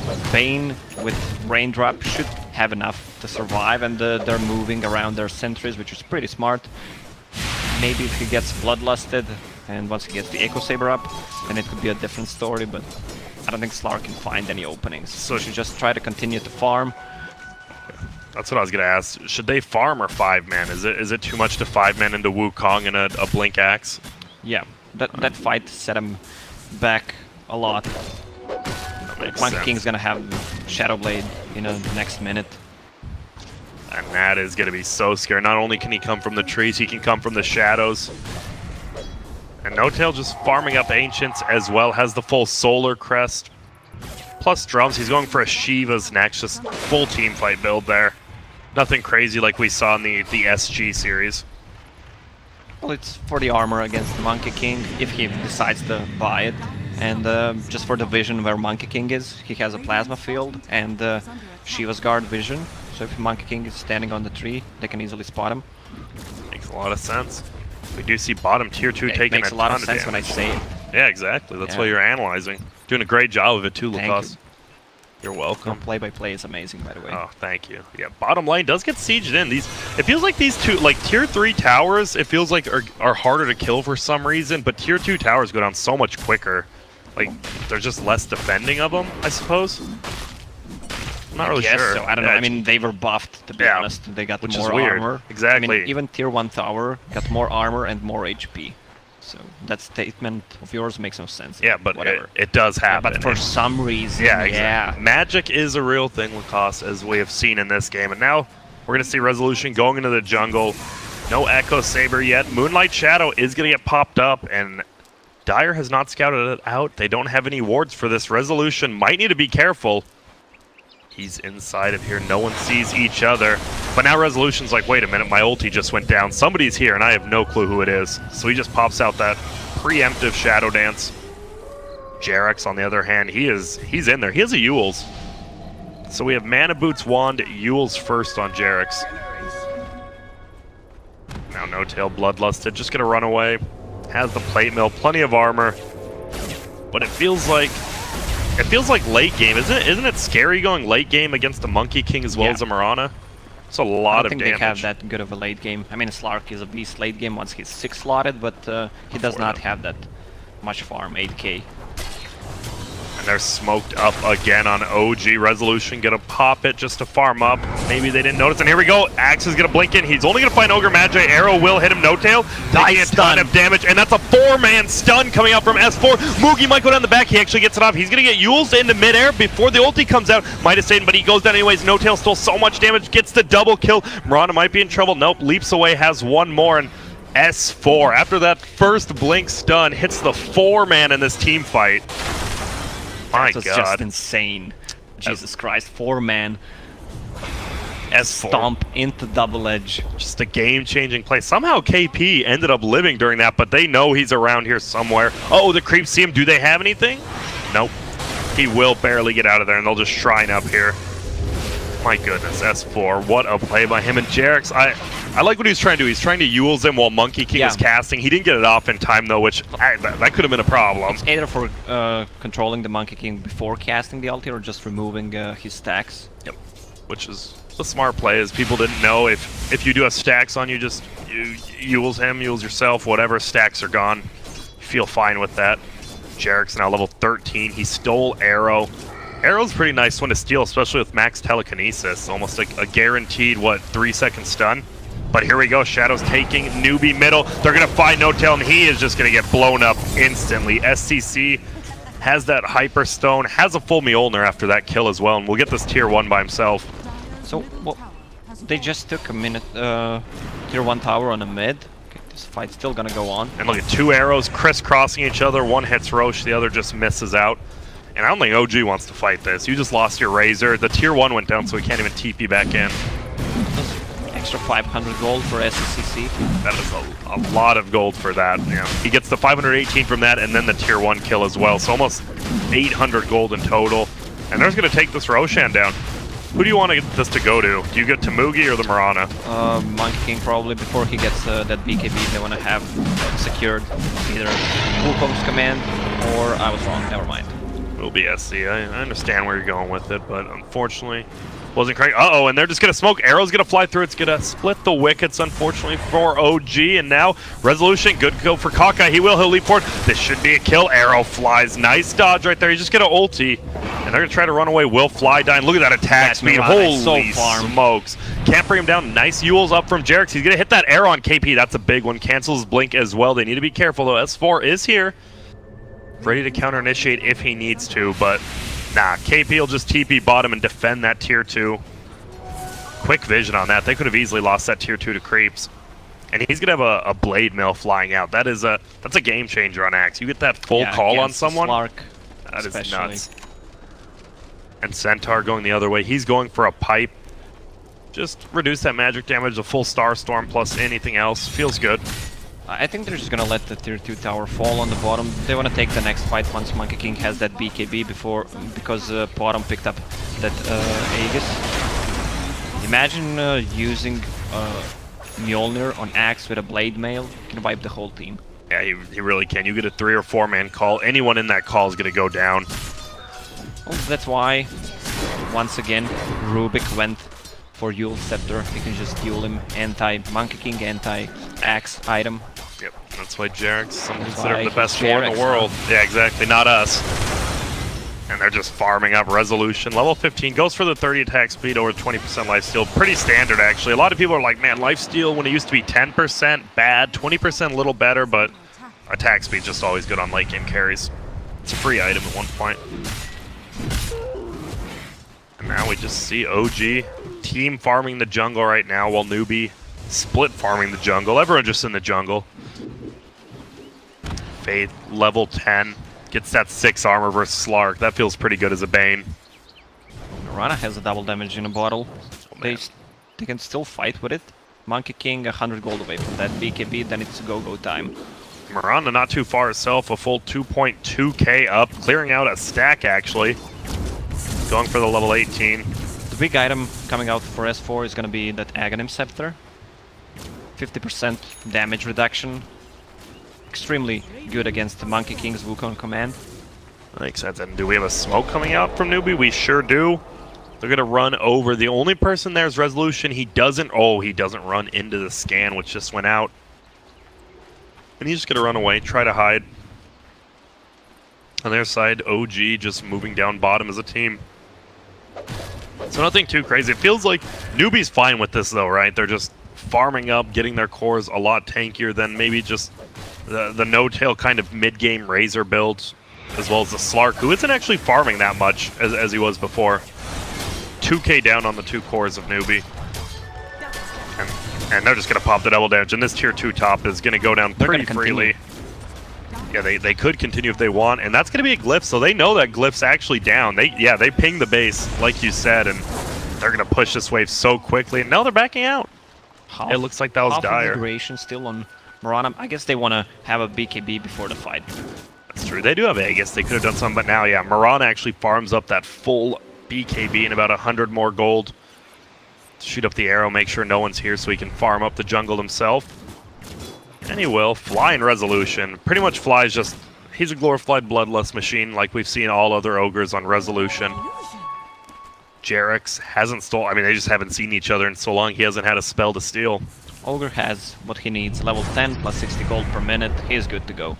Like, Bane with Raindrop should have enough to survive, and they're moving around their sentries, which is pretty smart. Maybe if he gets Bloodlusted, and once he gets the Echo Saber up, then it could be a different story, but I don't think Slark can find any openings. So she just try to continue to farm. That's what I was going to ask. Should they farm or 5-man? Is it too much to 5-man into Wukong and a Blink Axe? Yeah, that fight set him back a lot. Monkey King's gonna have Shadow Blade in the next minute. And that is going to be so scary. Not only can he come from the trees, he can come from the shadows. And No Tail just farming up Ancients as well, has the full Solar Crest. Plus drums, he's going for a Shiva's next, just full team fight build there. Nothing crazy like we saw in the SG series. Well, it's for the armor against the Monkey King, if he decides to buy it. And just for the vision where Monkey King is, he has a Plasma Field and Shiva's Guard vision. So if Monkey King is standing on the tree, they can easily spot him. Makes a lot of sense. We do see bottom tier 2 taking makes a lot of sense when I say it. Yeah, exactly. That's why you're analyzing. Doing a great job of it too, Lacoste. You're welcome. Play-by-play is amazing, by the way. Oh, thank you. Yeah, bottom lane does get sieged in. It feels like these two, like tier 3 towers, it feels like are harder to kill for some reason, but tier 2 towers go down so much quicker. Like, there's just less defending of them, I suppose. I'm not really Yes, sure. so I don't know. Yeah, I mean, they were buffed, to be Yeah, honest. They got which is more weird. armor. Exactly. I mean, even tier 1 tower got more armor and more HP. So that statement of yours makes no sense. yeah, but whatever. it does Yeah, happen. but for some reason, Yeah, yeah. exactly. Magic is a real thing, Lacoste, as we have seen in this game. And now we're going to see Resolution going into the jungle. No Echo Saber yet. Moonlight Shadow is going to get popped up, and Dire has not scouted it out. They don't have any wards for this. Resolution might need to be careful. He's inside of here. No one sees each other. But now Resolution's like, wait a minute, my ulti just went down. Somebody's here, and I have no clue who it is. So he just pops out that preemptive Shadow Dance. Jarex, on the other hand, he's in there. He has a Yules. So we have Mana Boots, Wand, Yules first on Jarex. Now No Tail, Bloodlusted, just gonna run away. Has the Plate Mill, plenty of armor. But it feels like late game, isn't it? Isn't it scary going late game against a Monkey King as well as a Mirana? It's a lot of damage. I don't think they have that good of a late game. I mean, Slark is a beast late game once he's 6 slotted, but he does not have that much farm, 8k. And they're smoked up again on OG. Resolution gonna pop it just to farm up. Maybe they didn't notice. And here we go. Axe is gonna blink in. He's only gonna find Ogre Magi. Arrow will hit him. No Tail. Taking a ton of damage. And that's a 4-man stun coming out from S4. Moogie might go down the back. He actually gets it off. He's gonna get Yules into midair before the ulti comes out. Might have stayed, but he goes down anyways. No Tail stole so much damage. Gets the double kill. Mirana might be in trouble. Nope. Leaps away. Has one more. And S4, after that first blink stun, hits the 4-man in this team fight. My That's God. just insane. Jesus Christ, 4-man S4. stomp into double edge. Just a game-changing play. Somehow KP ended up living during that, but they know he's around here somewhere. Oh, the creeps see him. Do they have anything? Nope. He will barely get out of there, and they'll just shrine up here. My goodness, S4. What a play by him and Jarex. I like what he was trying to do. He's trying to Yules him while Monkey King was casting. He didn't get it off in time, though, which that could have been a problem. It's either for controlling the Monkey King before casting the ulti or just removing his stacks. Yep. Which is a smart play, as people didn't know if you do have stacks on you, just Yules him, Yules yourself, whatever, stacks are gone. You feel fine with that. Jarex now level 13. He stole Arrow. Arrow's a pretty nice one to steal, especially with max telekinesis. Almost like a guaranteed, 3-second stun. But here we go, Shadow's taking Newbee middle. They're gonna find No Tail, and he is just gonna get blown up instantly. SCC has that Hyper Stone, has a full Mjolnir after that kill as well, and we'll get this tier 1 by himself. So, well, they just took a minute, tier 1 tower on a mid. Okay, this fight's still gonna go on. And look at 2 arrows crisscrossing each other. One hits Roche, the other just misses out. And I don't think OG wants to fight this. You just lost your Razor. The tier 1 went down, so he can't even TP back in. Extra 500 gold for SCC. That is a lot of gold for that. You know, he gets the 518 from that, and then the tier 1 kill as well. So almost 800 gold in total. And they're going to take this Roshan down. Who do you want this to go to? Do you get to Moogie or the Mirana? Monkey King probably, before he gets that BKB. They want to have secured either Wukong's command or I was wrong, never mind. Will be SC. I understand where you're going with it, but unfortunately wasn't correct. Uh-oh, and they're just gonna smoke. Arrow's gonna fly through. It's gonna split the wickets, unfortunately, for OG. And now Resolution, good kill for Kaka. He'll leap forward. This should be a kill. Arrow flies. Nice dodge right there. He's just gonna ulti. And they're gonna try to run away. Will fly down. Look at that attack speed. Holy smokes. Can't bring him down. Nice Yules up from Jarex. He's gonna hit that arrow on KP. That's a big one. Cancels Blink as well. They need to be careful, though. S4 is here, ready to counter-initiate if he needs to, but nah, KP will just TP bottom and defend that tier 2. Quick vision on that. They could have easily lost that tier 2 to creeps. And he's gonna have a blade mill flying out. That's a game changer on Axe. You get that full call on someone. Slark, that is nuts. And Centaur going the other way. He's going for a pipe. Just reduce that magic damage, a full Star Storm plus anything else. Feels good. I think they're just gonna let the tier 2 tower fall on the bottom. They wanna take the next fight once Monkey King has that BKB because bottom picked up that Aegis. Imagine using Mjolnir on Axe with a Blade Mail. You can wipe the whole team. Yeah, he really can. You get a 3 or 4-man call. Anyone in that call is gonna go down. Well, that's why, once again, Rubik went for Yule Scepter. You can just duel him anti-Monkey King, anti-Axe item. Yep, that's why Jarex is That's considered why the best Jarex, war in the world. Yeah, exactly, not us. And they're just farming up resolution. Level 15 goes for the 30 attack speed over 20% lifesteal. Pretty standard, actually. A lot of people are like, man, lifesteal when it used to be 10% bad, 20% a little better, but attack speed just always good on late game carries. It's a free item at one point. And now we just see OG team farming the jungle right now while Newbee split farming the jungle. Everyone just in the jungle. Faith, level 10. Gets that 6 armor versus Slark. That feels pretty good as a Bane. Mirana has a double damage in a bottle. Oh, They can still fight with it. Monkey King 100 gold away from that BKB, then it's go-go time. Miranda not too far herself, a full 2.2k up, clearing out a stack actually. Going for the level 18. The big item coming out for S4 is gonna be that Aghanim Scepter. 50% damage reduction. Extremely good against the Monkey King's Wukong command. Makes sense. And do we have a smoke coming out from Newbee? We sure do. They're gonna run over. The only person there is Resolution. He doesn't run into the scan, which just went out. And he's just gonna run away, try to hide. On their side, OG just moving down bottom as a team. So nothing too crazy. It feels like Newbee's fine with this though, right? They're just farming up, getting their cores a lot tankier than maybe just the no-tail kind of mid-game Razor builds, as well as the Slark, who isn't actually farming that much as he was before. 2k down on the 2 cores of Newbee. And they're just going to pop the double damage, and this tier 2 top is going to go down pretty freely. Yeah, they could continue if they want, and that's going to be a glyph, so they know that glyph's actually down. They ping the base, like you said, and they're going to push this wave so quickly, and now they're backing out. It looks like that was dire. Half of the duration still on Mirana. I guess they want to have a BKB before the fight. That's true. They do have Aegis. They could have done something, but now, yeah, Mirana actually farms up that full BKB and about 100 more gold. Shoot up the arrow, make sure no one's here so he can farm up the jungle himself. And he will. Fly in Resolution. Pretty much Fly's just... He's a glorified bloodlust machine like we've seen all other ogres on Resolution. Jarex hasn't stolen... I mean, they just haven't seen each other in so long. He hasn't had a spell to steal. Ogre has what he needs. Level 10 plus 60 gold per minute. He's good to go.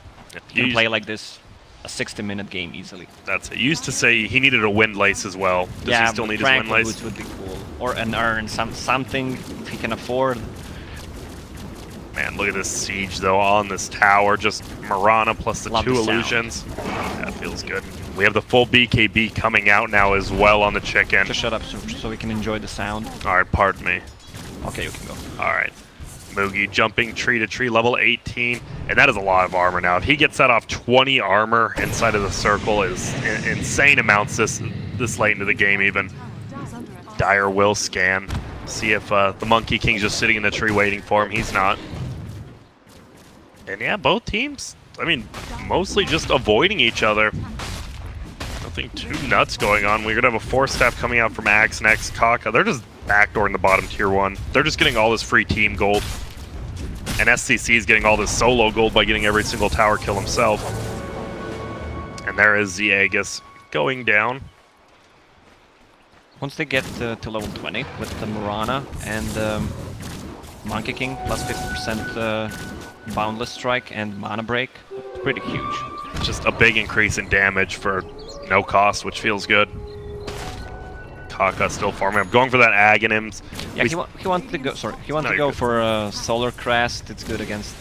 He can play like this a 60-minute game easily. That's it. You used to say he needed a Windlace as well. Does he still need his Windlace? Boots would be cool. Or an urn, something if he can afford. Man, look at this siege, though, on this tower. Just Mirana plus the Love 2 the illusions. That feels good. We have the full BKB coming out now as well on the chicken. Just shut up so we can enjoy the sound. All right, pardon me. Okay, you can go. All right. Moogie jumping tree to tree, level 18. And that is a lot of armor now. If he gets that off 20 armor inside of the circle is insane amounts this late into the game even. Dire will scan. See if the Monkey King's just sitting in the tree waiting for him. He's not. And yeah, both teams, I mean, mostly just avoiding each other. Nothing too nuts going on. We're going to have a 4-staff coming out from Axe next. Kaka, they're just backdooring the bottom tier 1. They're just getting all this free team gold. And SCC is getting all this solo gold by getting every single tower kill himself. And there is the Aegis going down. Once they get to level 20 with the Mirana and Monkey King plus 50% Boundless Strike and Mana Break, pretty huge. Just a big increase in damage for no cost, which feels good. Kaka still farming up, going for that Aghanims. Yeah, he wanted to go. Sorry, he wanted to go for Solar Crest. It's good against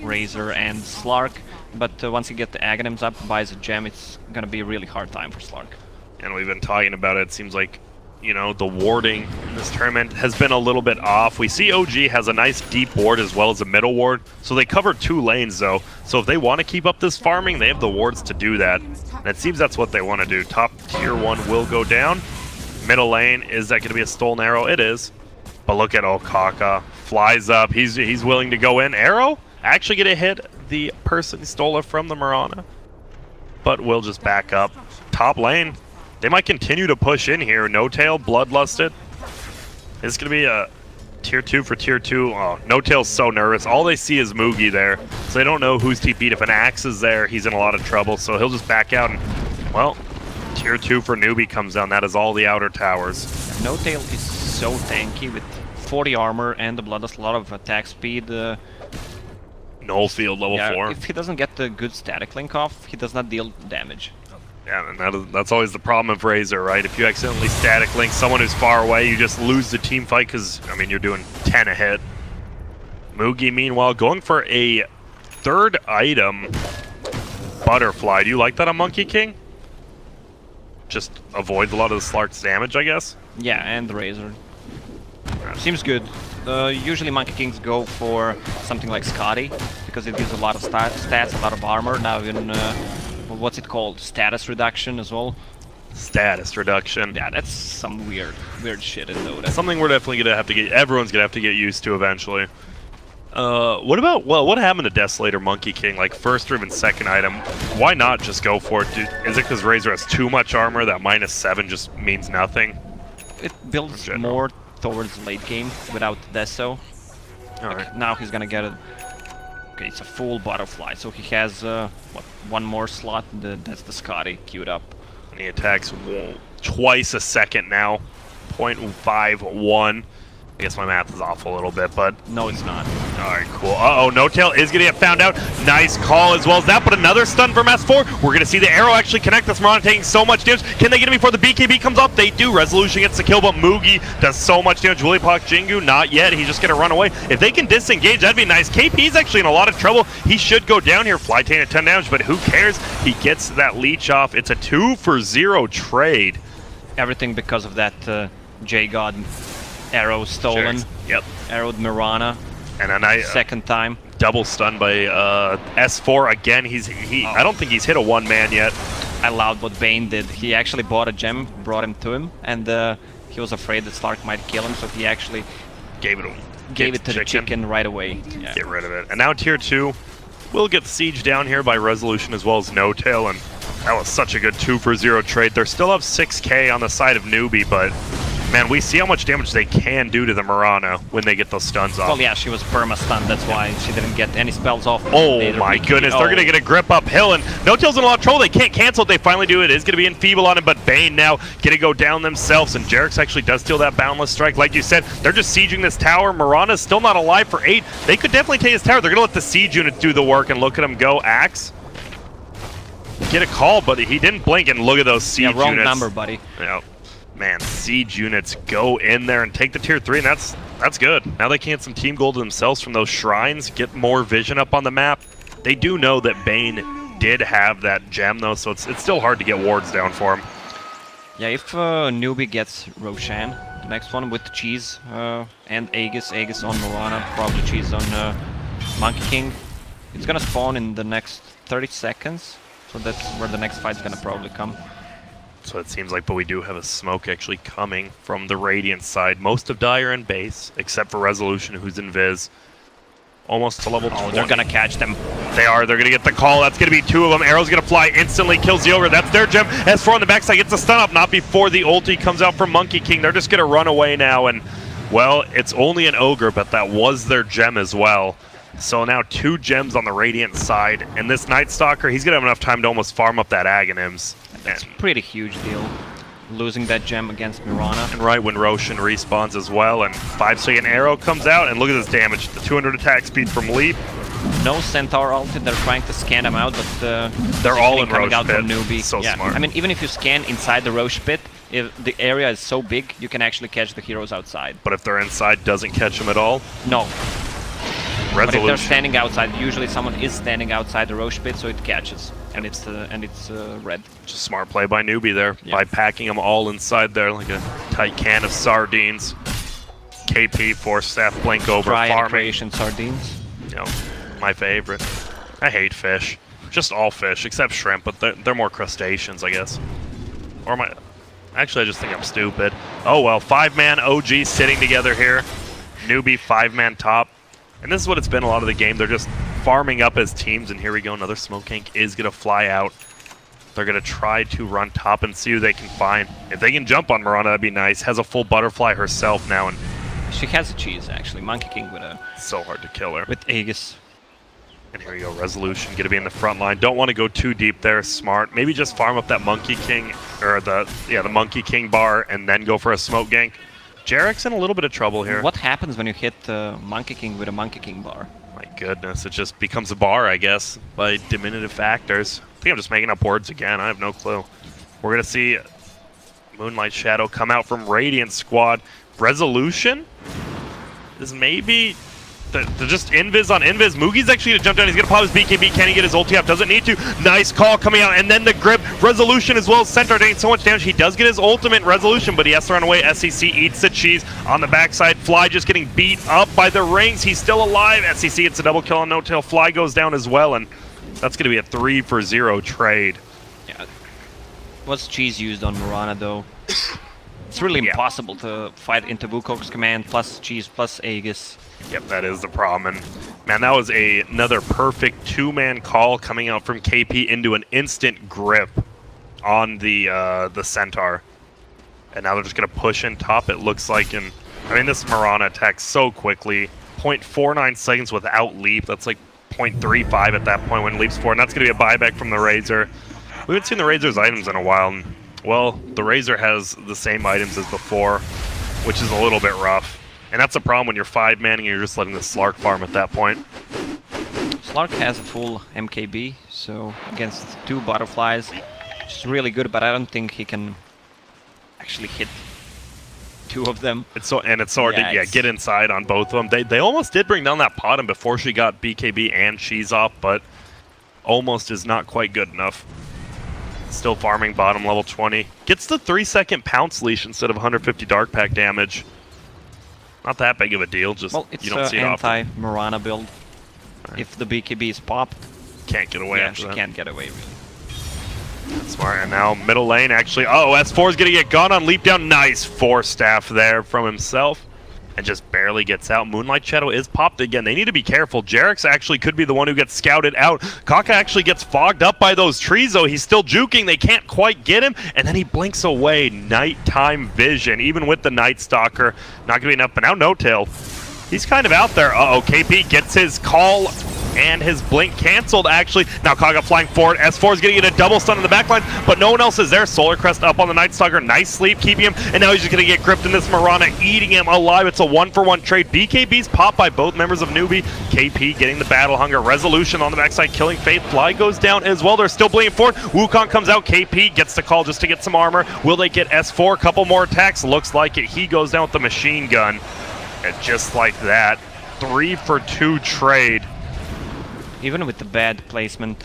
Razor and Slark, but once you get the Aghanims up, buys a gem, it's gonna be a really hard time for Slark. And we've been talking about it. It seems like, you know, the warding in this tournament has been a little bit off. We see OG has a nice deep ward as well as a middle ward, so they cover 2 lanes though. So if they want to keep up this farming, they have the wards to do that. And it seems that's what they want to do. Top tier 1 will go down. Middle lane, is that going to be a stolen arrow? It is. But look at Kaka. Flies up. He's willing to go in. Arrow? Actually going to hit the person who stole it from the Mirana. But will just back up. Top lane. They might continue to push in here. No Tail, Bloodlusted. It's going to be a tier 2 for tier 2. Oh, No Tail's so nervous. All they see is Moogie there. So they don't know who's TP'd. If an Axe is there, he's in a lot of trouble. So he'll just back out and, well, tier 2 for Newbee comes down. That is all the outer towers. No Tail is so tanky with 40 armor and the Bloodlust, a lot of attack speed. Null field level 4. If he doesn't get the good static link off, he does not deal damage. Yeah, and that's always the problem of Razor, right? If you accidentally static link someone who's far away, you just lose the team fight because, I mean, you're doing 10 a hit. Mugi, meanwhile, going for a third item, Butterfly. Do you like that on Monkey King? Just avoids a lot of the Slark's damage, I guess? Yeah, and the Razor. Seems good. Usually Monkey Kings go for something like Scotty, because it gives a lot of stats, a lot of armor. Now in, what's it called? Status reduction as well. Status reduction. Yeah, that's some weird shit in Dota. Something we're definitely gonna have to get. Everyone's gonna have to get used to eventually. What about what happened to Desolator Monkey King? Like first or even second item, why not just go for it? Is it because Razor has too much armor that -7 just means nothing? It builds more towards late game without Deso. Alright. Now he's gonna get it. Okay, it's a full Butterfly, so he has what, one more slot. That's the Scotty queued up. And he attacks twice a second now. 0.51. I guess my math is off a little bit, but... No, it's not. Alright, cool. Uh-oh, No Tail is going to get found out. Nice call as well as that, but another stun from S4. We're going to see the arrow actually connect. This Mirana taking so much damage. Can they get him before the BKB comes up? They do. Resolution gets the kill, but Mugi does so much damage. Willipok Jingu, not yet. He's just going to run away. If they can disengage, that'd be nice. KP's actually in a lot of trouble. He should go down here. Flytain at 10 damage, but who cares? He gets that leech off. It's a 2-for-0 trade. Everything because of that J-God arrow stolen. Sure. Yep. Arrowed Mirana. And a second time. Double stun by S4 again. I don't think he's hit a one-man yet. I loved what Bane did. He actually bought a gem, brought him to him, and he was afraid that Slark might kill him, so he actually gave it to the chicken right away. Yeah. Get rid of it. And now tier 2 will get sieged down here by Resolution as well as No Tail, and that was such a good 2-for-0 trade. They're still up 6k on the side of Newbee, but man, we see how much damage they can do to the Mirana when they get those stuns off. Well, yeah, she was perma-stunned, that's why she didn't get any spells off. Oh my goodness, they're going to get a grip uphill, and No Tail's in a lot of trouble. They can't cancel it. They finally do it. It is going to be enfeeble on him, but Bane now going to go down themselves, and Jerax actually does steal that Boundless Strike. Like you said, they're just sieging this tower. Mirana's still not alive for 8. They could definitely take this tower. They're going to let the siege units do the work, and look at him go. Axe. Get a call, but he didn't blink, and look at those siege units. Yeah, wrong number, buddy. Yeah. Man, siege units go in there and take the tier 3, and that's good. Now they can get some team gold themselves from those shrines, get more vision up on the map. They do know that Bane did have that gem, though, so it's still hard to get wards down for him. Yeah, if Newbee gets Roshan, the next one with Cheese and Aegis on Mirana, probably Cheese on Monkey King, it's gonna spawn in the next 30 seconds, so that's where the next fight's gonna probably come. So it seems like, but we do have a smoke actually coming from the Radiant side. Most of Dire in base, except for Resolution, who's in Viz. Almost to level 20. They're gonna catch them. They are. They're gonna get the call. That's gonna be 2 of them. Arrow's gonna fly, instantly kills the Ogre. That's their gem. S4 on the backside gets a stun up, not before the ulti comes out from Monkey King. They're just gonna run away now, and, well, it's only an Ogre, but that was their gem as well. So now 2 gems on the Radiant side, and this Night Stalker, he's gonna have enough time to almost farm up that Aghanims. That's a pretty huge deal, losing that gem against Mirana. And right when Roshan respawns as well, and 5-second arrow comes out, and look at this damage. The 200 attack speed from Leap. No Centaur ulti, they're trying to scan them out, but they're all in coming Roche out pit. from Newbee. So yeah. smart. I mean, even if you scan inside the Roche pit, if the area is so big, you can actually catch the heroes outside. But if they're inside, doesn't catch them at all? No. Resolution. But if they're standing outside, usually someone is standing outside the Roche pit, so it catches, and it's red. Just smart play by Newbee there, yeah. by packing them all inside there like a tight can of sardines. KP, Force Staff, Blink over, farming. Creation sardines. You know, my favorite. I hate fish. Just all fish, except shrimp, but they're more crustaceans, I guess. Or my... Actually, I just think I'm stupid. Oh well, 5-man OG sitting together here. Newbee 5-man top. And this is what it's been a lot of the game. They're just farming up as teams, and here we go. Another Smoke Ink is going to fly out. They're going to try to run top and see who they can find. If they can jump on Mirana, that'd be nice. Has a full Butterfly herself now, and she has a cheese, actually. Monkey King with a... So hard to kill her. With Aegis. And here we go. Resolution going to be in the front line. Don't want to go too deep there. Smart. Maybe just farm up that Monkey King, or the Monkey King bar, and then go for a smoke gank. Jerax in a little bit of trouble here. What happens when you hit Monkey King with a Monkey King bar? My goodness, it just becomes a bar, I guess, by diminutive factors. I think I'm just making up words again. I have no clue. We're going to see Moonlight Shadow come out from Radiant Squad. Resolution is maybe the just invis on invis. Mugi's actually going to jump down. He's going to pop his BKB. Can he get his ulti up? Doesn't need to. Nice call coming out. And then the grip. Resolution as well as Centaur doing so much damage. He does get his ultimate Resolution, but he has to run away. SEC eats the cheese on the backside. Fly just getting beat up by the rings. He's still alive. SEC gets a double kill on No Tail. Fly goes down as well, and that's going to be a 3-for-0 trade. Yeah. What's cheese used on Mirana though? It's really impossible to fight into Wukong's command plus cheese plus Aegis. Yep, that is the problem. And man, that was another perfect two-man call coming out from KP into an instant grip on the Centaur. And now they're just going to push in top, it looks like. And I mean, this Mirana attacks so quickly. 0.49 seconds without leap. That's like 0.35 at that point when it leaps forward. And that's going to be a buyback from the Razor. We haven't seen the Razor's items in a while. And, well, the Razor has the same items as before, which is a little bit rough. And that's a problem when you're 5-manning and you're just letting the Slark farm at that point. Slark has a full MKB, so against 2 butterflies, which is really good, but I don't think he can actually hit 2 of them. It's so hard to get inside on both of them. They almost did bring down that Potom before she got BKB and Cheese off, but almost is not quite good enough. Still farming bottom level 20. Gets the 3-second pounce leash instead of 150 dark pack damage. Not that big of a deal, just well, it's you don't see it often. anti-Mirana build. Right. If the BKB is popped, can't get away. Yeah, she can't get away really. Smart. And now middle lane actually. Oh, S4 is gonna get gone on leap down. Nice 4-staff there from himself, and just barely gets out. Moonlight Shadow is popped again. They need to be careful. Jarex actually could be the one who gets scouted out. Kaka actually gets fogged up by those trees, though. He's still juking. They can't quite get him, and then he blinks away. Nighttime vision, even with the Night Stalker. Not gonna be enough, but now No Tail. He's kind of out there. Uh-oh, KP gets his call and his blink canceled, actually. Now Kaga flying forward. S4 is going to get a double stun in the backline, but no one else is there. Solar Crest up on the Night Stalker. Nice sleep, keeping him, and now he's just going to get gripped in this Mirana, eating him alive. It's a 1-for-1 trade. BKB's popped by both members of Newbee. KP getting the Battle Hunger. Resolution on the backside, killing Faith. Fly goes down as well. They're still bleeding forward. Wukong comes out. KP gets the call just to get some armor. Will they get S4? A couple more attacks. Looks like it. He goes down with the machine gun. And just like that, 3-for-2 trade. Even with the bad placement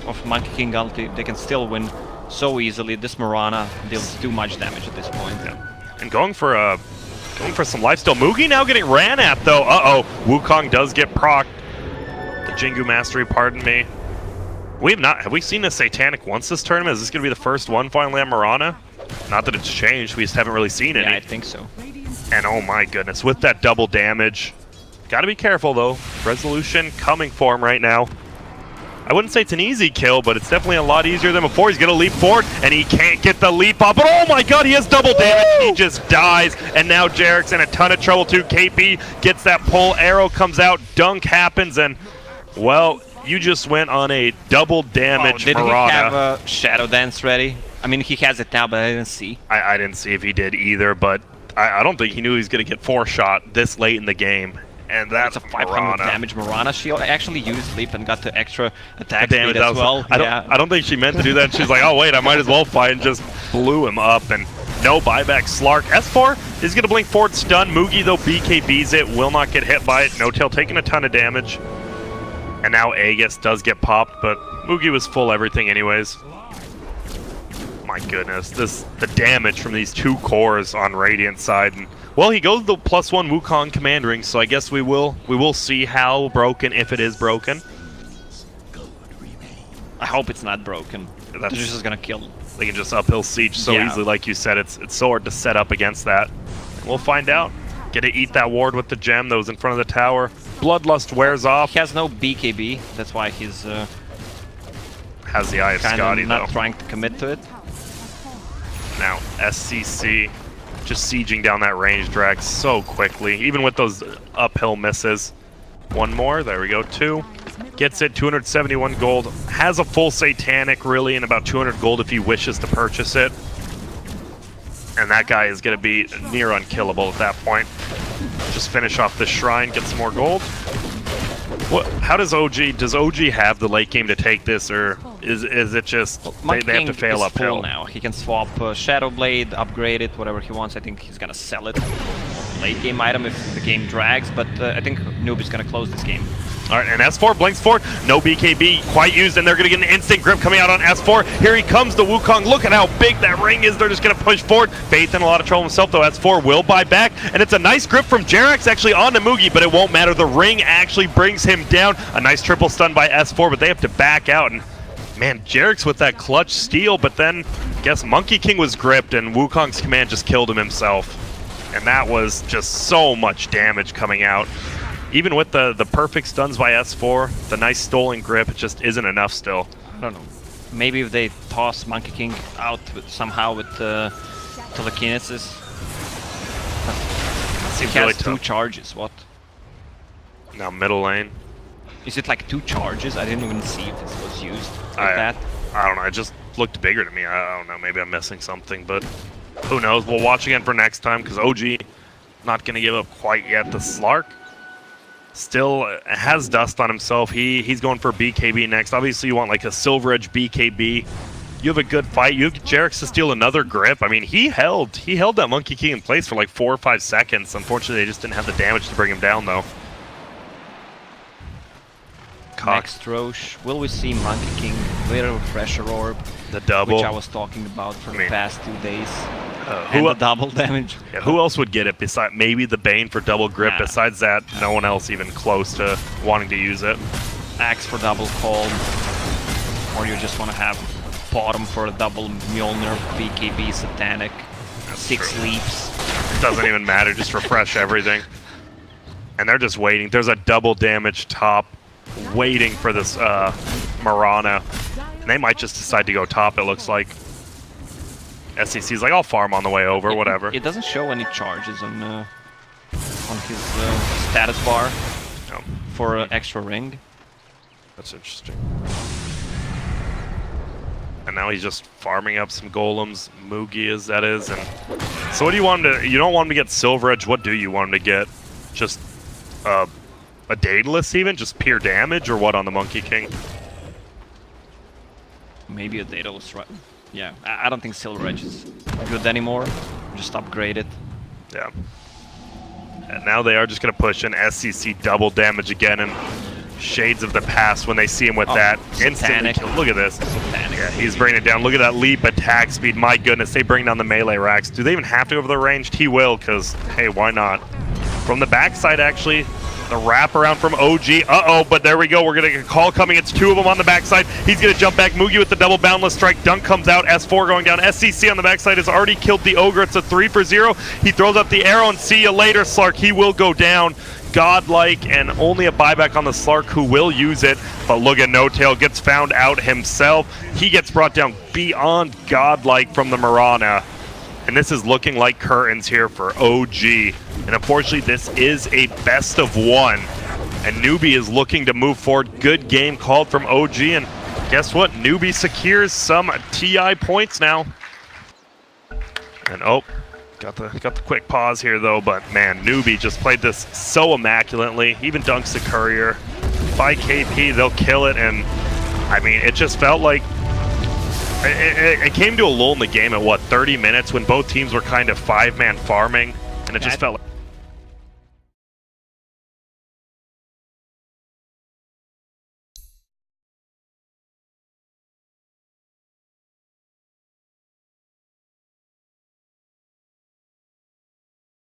of Monkey King ulti, they can still win so easily. This Mirana deals too much damage at this point. Yeah. And going for some lifesteal. Mugi now getting ran at though. Uh-oh. Wukong does get procced. The Jingu Mastery, pardon me. Have we seen a Satanic once this tournament? Is this gonna be the first one finally on Mirana? Not that it's changed, we just haven't really seen it. Yeah, I think so. And oh my goodness, with that double damage. Gotta be careful though. Resolution coming for him right now. I wouldn't say it's an easy kill, but it's definitely a lot easier than before. He's gonna leap forward, and he can't get the leap up. But oh my god, he has double damage. He just dies, and now Jarek's in a ton of trouble too. KP gets that pull, arrow comes out, dunk happens, and well, you just went on a double damage did Mirana. He have a Shadow Dance ready? I mean, he has it now, but I didn't see. I didn't see if he did either, but I don't think he knew he was gonna get 4-shot this late in the game. And that's a 500 damage Mirana. She actually used leap and got the extra attack damage speed as well. I don't think she meant to do that. She's like, oh wait, I might as well fight, and just blew him up. And no buyback. Slark. S4 is gonna blink forward, stun. Mugi though BKBs it, will not get hit by it. No Tail taking a ton of damage. And now Aegis does get popped, but Mugi was full everything anyways. My goodness, the damage from these 2 cores on Radiant side. And well, he goes the +1 Wukong command ring, so I guess we will see how broken, if it is broken. I hope it's not broken. They're just gonna kill him. They can just uphill siege so easily, like you said. It's so hard to set up against that. And we'll find out. Get to eat that ward with the gem that was in front of the tower. Bloodlust wears off. He has no BKB, that's why he's has the Eye of Scotty not though. trying to commit to it. Now SCC just sieging down that range drag so quickly, even with those uphill misses. One more, there we go, 2. Gets it, 271 gold. Has a full Satanic really, and about 200 gold if he wishes to purchase it. And that guy is going to be near unkillable at that point. Just finish off this shrine, get some more gold. What? How does OG? Does OG have the late game to take this, or is it just they have to fail is uphill? full now. He can swap Shadow Blade, upgrade it, whatever he wants. I think he's gonna sell it. Late game item if the game drags, but I think NewBee's gonna close this game. All right, and S4 blinks forward. No BKB quite used, and they're going to get an instant grip coming out on S4. Here he comes, the Wukong. Look at how big that ring is. They're just going to push forward. Faith in a lot of trouble himself, though. S4 will buy back, and it's a nice grip from Jerax actually on Mugi, but it won't matter. The ring actually brings him down. A nice triple stun by S4, but they have to back out. And man, Jerax with that clutch steal, but then I guess Monkey King was gripped, and Wukong's command just killed him himself. And that was just so much damage coming out. Even with the perfect stuns by S4, the nice stolen grip, it just isn't enough still. I don't know. Maybe if they toss Monkey King out somehow with telekinesis. He Seems has really two tough. charges, what? Now middle lane. Is it like 2 charges? I didn't even see if this was used like I that. I don't know, it just looked bigger to me. I don't know, maybe I'm missing something, but who knows? We'll watch again for next time, because OG not going to give up quite yet. The Slark still has dust on himself. He's going for BKB next. Obviously, you want like a Silver Edge BKB. You have a good fight. You have Jerax to steal another grip. I mean, he held that Monkey King in place for like 4 or 5 seconds. Unfortunately, they just didn't have the damage to bring him down, though. Next Roche. Will we see Monkey King with a Refresher Orb? The double. Which I was talking about for the past 2 days. Who And the double damage. Yeah, who else would get it besides maybe the Bane for double grip? Nah. Besides that, no one else even close to wanting to use it. Axe for double call. Or you just want to have bottom for a double Mjolnir, BKB, Satanic. That's 6 true. leaps. It doesn't even matter. Just refresh everything. And they're just waiting. There's a double damage top waiting for this Mirana. And they might just decide to go top, it looks like. SEC's like, I'll farm on the way over, whatever. It doesn't show any charges on his status bar No. for extra ring. That's interesting. And now he's just farming up some golems, Mugi as that is. And so what do you want him to... You don't want him to get Silver Edge. What do you want him to get? Just a Daedalus even? Just pure damage or what on the Monkey King? Maybe a Daedalus, right? Yeah, I don't think Silver Edge is good anymore. Just upgrade it. Yeah. And now they are just going to push an SCC double damage again, and shades of the past when they see him with that. Instantly kill. Look at this. Satanic. Yeah, he's bringing it down. Look at that leap attack speed. My goodness, they bring down the melee racks. Do they even have to go over the ranged? He will, because, hey, why not? From the backside, actually, the wraparound from OG. Uh-oh, but there we go. We're going to get a call coming. It's 2 of them on the backside. He's going to jump back. Mugi with the double boundless strike. Dunk comes out. S4 going down. SCC on the backside has already killed the Ogre. It's a 3 for 0. He throws up the arrow, and see you later, Slark. He will go down. Godlike, and only a buyback on the Slark who will use it. But look at No Tail, gets found out himself. He gets brought down beyond godlike from the Mirana. And this is looking like curtains here for OG. And unfortunately, this is a best of 1. And Newbee is looking to move forward. Good game called from OG. And guess what? Newbee secures some TI points now. And oh, got the quick pause here though. But man, Newbee just played this so immaculately. Even dunks the courier. By KP, they'll kill it. And I mean, it just felt like it came to a lull in the game at what, 30 minutes when both teams were kind of 5-man farming, and it just felt like